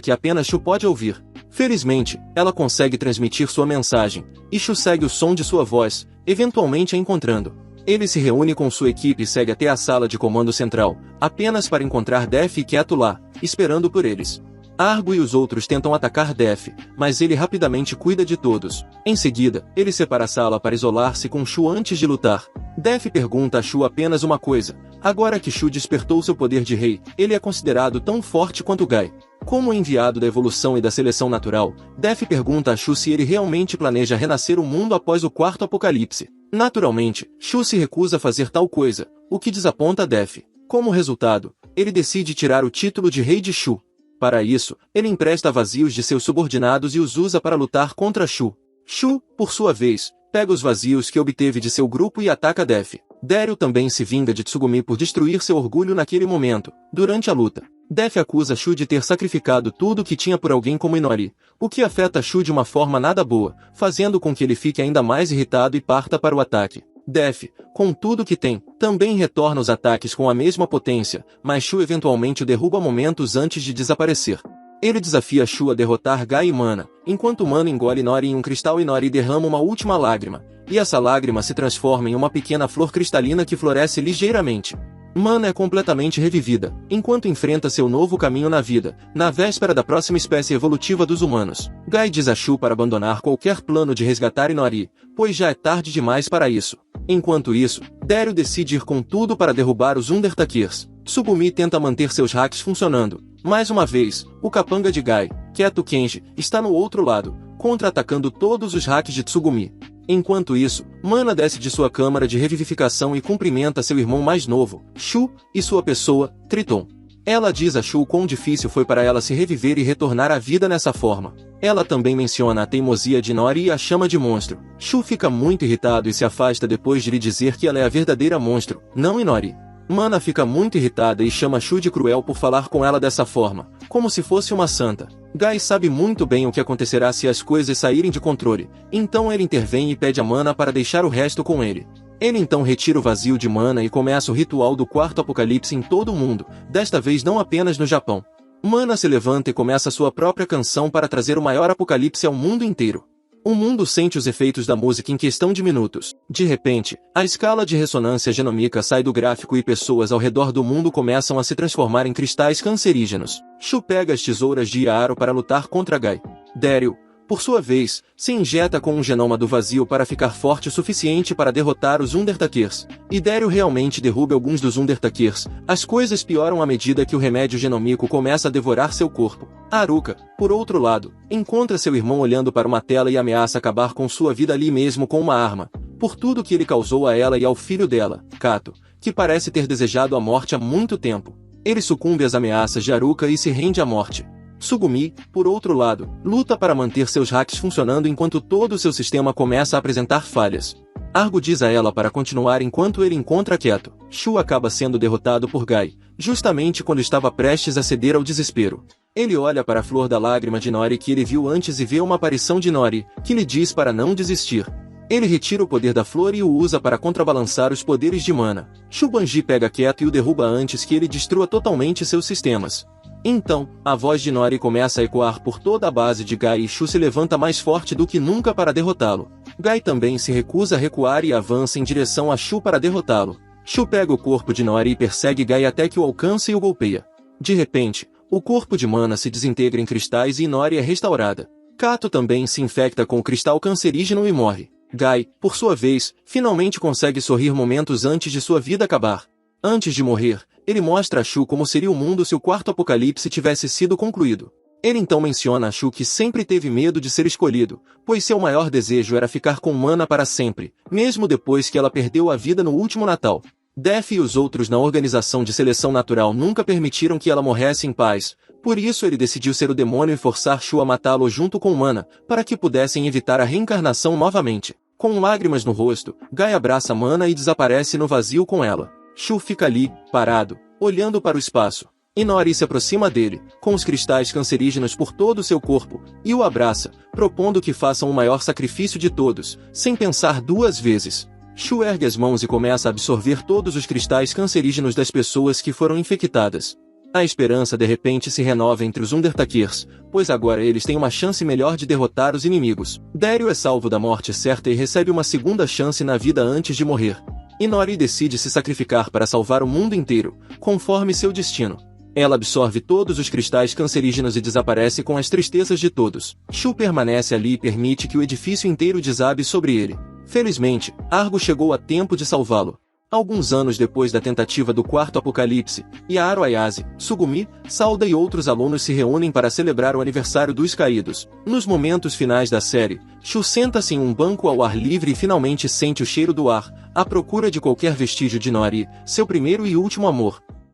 que apenas Shu pode ouvir. Felizmente, ela consegue transmitir sua mensagem, e Shu segue o som de sua voz, eventualmente a encontrando. Ele se reúne com sua equipe e segue até a sala de comando central, apenas para encontrar Def quieto lá, esperando por eles. Argo e os outros tentam atacar Def, mas ele rapidamente cuida de todos. Em seguida, ele separa a sala para isolar-se com Shu antes de lutar. Def pergunta a Shu apenas uma coisa. Agora que Shu despertou seu poder de rei, ele é considerado tão forte quanto Guy. Como enviado da evolução e da seleção natural, Def pergunta a Shu se ele realmente planeja renascer o mundo após o quarto apocalipse. Naturalmente, Shu se recusa a fazer tal coisa, o que desaponta Def. Como resultado, ele decide tirar o título de rei de Shu. Para isso, ele empresta vazios de seus subordinados e os usa para lutar contra Shu. Shu, por sua vez, pega os vazios que obteve de seu grupo e ataca Def. Dario também se vinga de Tsugumi por destruir seu orgulho naquele momento, durante a luta. Def acusa Shu de ter sacrificado tudo o que tinha por alguém como Inori, o que afeta Shu de uma forma nada boa, fazendo com que ele fique ainda mais irritado e parta para o ataque. Def, com tudo que tem, também retorna os ataques com a mesma potência, mas Shu eventualmente o derruba momentos antes de desaparecer. Ele desafia Shu a derrotar Guy e Mana, enquanto Mana engole Inori em um cristal e Inori derrama uma última lágrima, e essa lágrima se transforma em uma pequena flor cristalina que floresce ligeiramente. Mana é completamente revivida, enquanto enfrenta seu novo caminho na vida, na véspera da próxima espécie evolutiva dos humanos. Guy diz a Shu para abandonar qualquer plano de resgatar Inori, pois já é tarde demais para isso. Enquanto isso, Dario decide ir com tudo para derrubar os Undertakers. Tsugumi tenta manter seus hacks funcionando. Mais uma vez, o capanga de Guy, Keto Kenji, está no outro lado, contra-atacando todos os hacks de Tsugumi. Enquanto isso, Mana desce de sua câmara de revivificação e cumprimenta seu irmão mais novo, Shu, e sua pessoa, Triton. Ela diz a Shu quão difícil foi para ela se reviver e retornar à vida nessa forma. Ela também menciona a teimosia de Inori e a chama de monstro. Shu fica muito irritado e se afasta depois de lhe dizer que ela é a verdadeira monstro, não Inori. Mana fica muito irritada e chama Shu de cruel por falar com ela dessa forma, como se fosse uma santa. Guy sabe muito bem o que acontecerá se as coisas saírem de controle, então ele intervém e pede a mana para deixar o resto com ele. Ele então retira o vazio de mana e começa o ritual do quarto apocalipse em todo o mundo, desta vez não apenas no Japão. Mana se levanta e começa sua própria canção para trazer o maior apocalipse ao mundo inteiro. O mundo sente os efeitos da música em questão de minutos. De repente, a escala de ressonância genômica sai do gráfico e pessoas ao redor do mundo começam a se transformar em cristais cancerígenos. Shu pega as tesouras de Yaro para lutar contra Guy. Daryl, por sua vez, se injeta com um genoma do vazio para ficar forte o suficiente para derrotar os Undertakers. E Daryl realmente derruba alguns dos Undertakers. As coisas pioram à medida que o remédio genômico começa a devorar seu corpo. Haruka, por outro lado, encontra seu irmão olhando para uma tela e ameaça acabar com sua vida ali mesmo com uma arma, por tudo que ele causou a ela e ao filho dela, Kato, que parece ter desejado a morte há muito tempo. Ele sucumbe às ameaças de Haruka e se rende à morte. Tsugumi, por outro lado, luta para manter seus hacks funcionando enquanto todo o seu sistema começa a apresentar falhas. Argo diz a ela para continuar enquanto ele encontra quieto. Shu acaba sendo derrotado por Guy, justamente quando estava prestes a ceder ao desespero. Ele olha para a flor da lágrima de Nori que ele viu antes e vê uma aparição de Nori, que lhe diz para não desistir. Ele retira o poder da flor e o usa para contrabalançar os poderes de mana. Shubanji pega quieto e o derruba antes que ele destrua totalmente seus sistemas. Então, a voz de Nori começa a ecoar por toda a base de Guy e Shu se levanta mais forte do que nunca para derrotá-lo. Guy também se recusa a recuar e avança em direção a Shu para derrotá-lo. Shu pega o corpo de Nori e persegue Guy até que o alcança e o golpeia. De repente, o corpo de mana se desintegra em cristais e Nori é restaurada. Kato também se infecta com o cristal cancerígeno e morre. Guy, por sua vez, finalmente consegue sorrir momentos antes de sua vida acabar. Antes de morrer, ele mostra a Shu como seria o mundo se o quarto apocalipse tivesse sido concluído. Ele então menciona a Shu que sempre teve medo de ser escolhido, pois seu maior desejo era ficar com Mana para sempre, mesmo depois que ela perdeu a vida no último Natal. Def e os outros na organização de seleção natural nunca permitiram que ela morresse em paz, por isso ele decidiu ser o demônio e forçar Shu a matá-lo junto com Mana, para que pudessem evitar a reencarnação novamente. Com lágrimas no rosto, Guy abraça Mana e desaparece no vazio com ela. Shu fica ali, parado, olhando para o espaço. E Nori se aproxima dele, com os cristais cancerígenos por todo o seu corpo, e o abraça, propondo que façam o maior sacrifício de todos, sem pensar duas vezes. Shu ergue as mãos e começa a absorver todos os cristais cancerígenos das pessoas que foram infectadas. A esperança de repente se renova entre os Undertakers, pois agora eles têm uma chance melhor de derrotar os inimigos. Daryl é salvo da morte certa e recebe uma segunda chance na vida antes de morrer. E Nori decide se sacrificar para salvar o mundo inteiro, conforme seu destino. Ela absorve todos os cristais cancerígenos e desaparece com as tristezas de todos. Shu permanece ali e permite que o edifício inteiro desabe sobre ele. Felizmente, Argo chegou a tempo de salvá-lo. Alguns anos depois da tentativa do quarto apocalipse, Yaro Ayase, Tsugumi, Salda e outros alunos se reúnem para celebrar o aniversário dos caídos. Nos momentos finais da série, Shu senta-se em um banco ao ar livre e finalmente sente o cheiro do ar, à procura de qualquer vestígio de Nori, seu primeiro e último amor.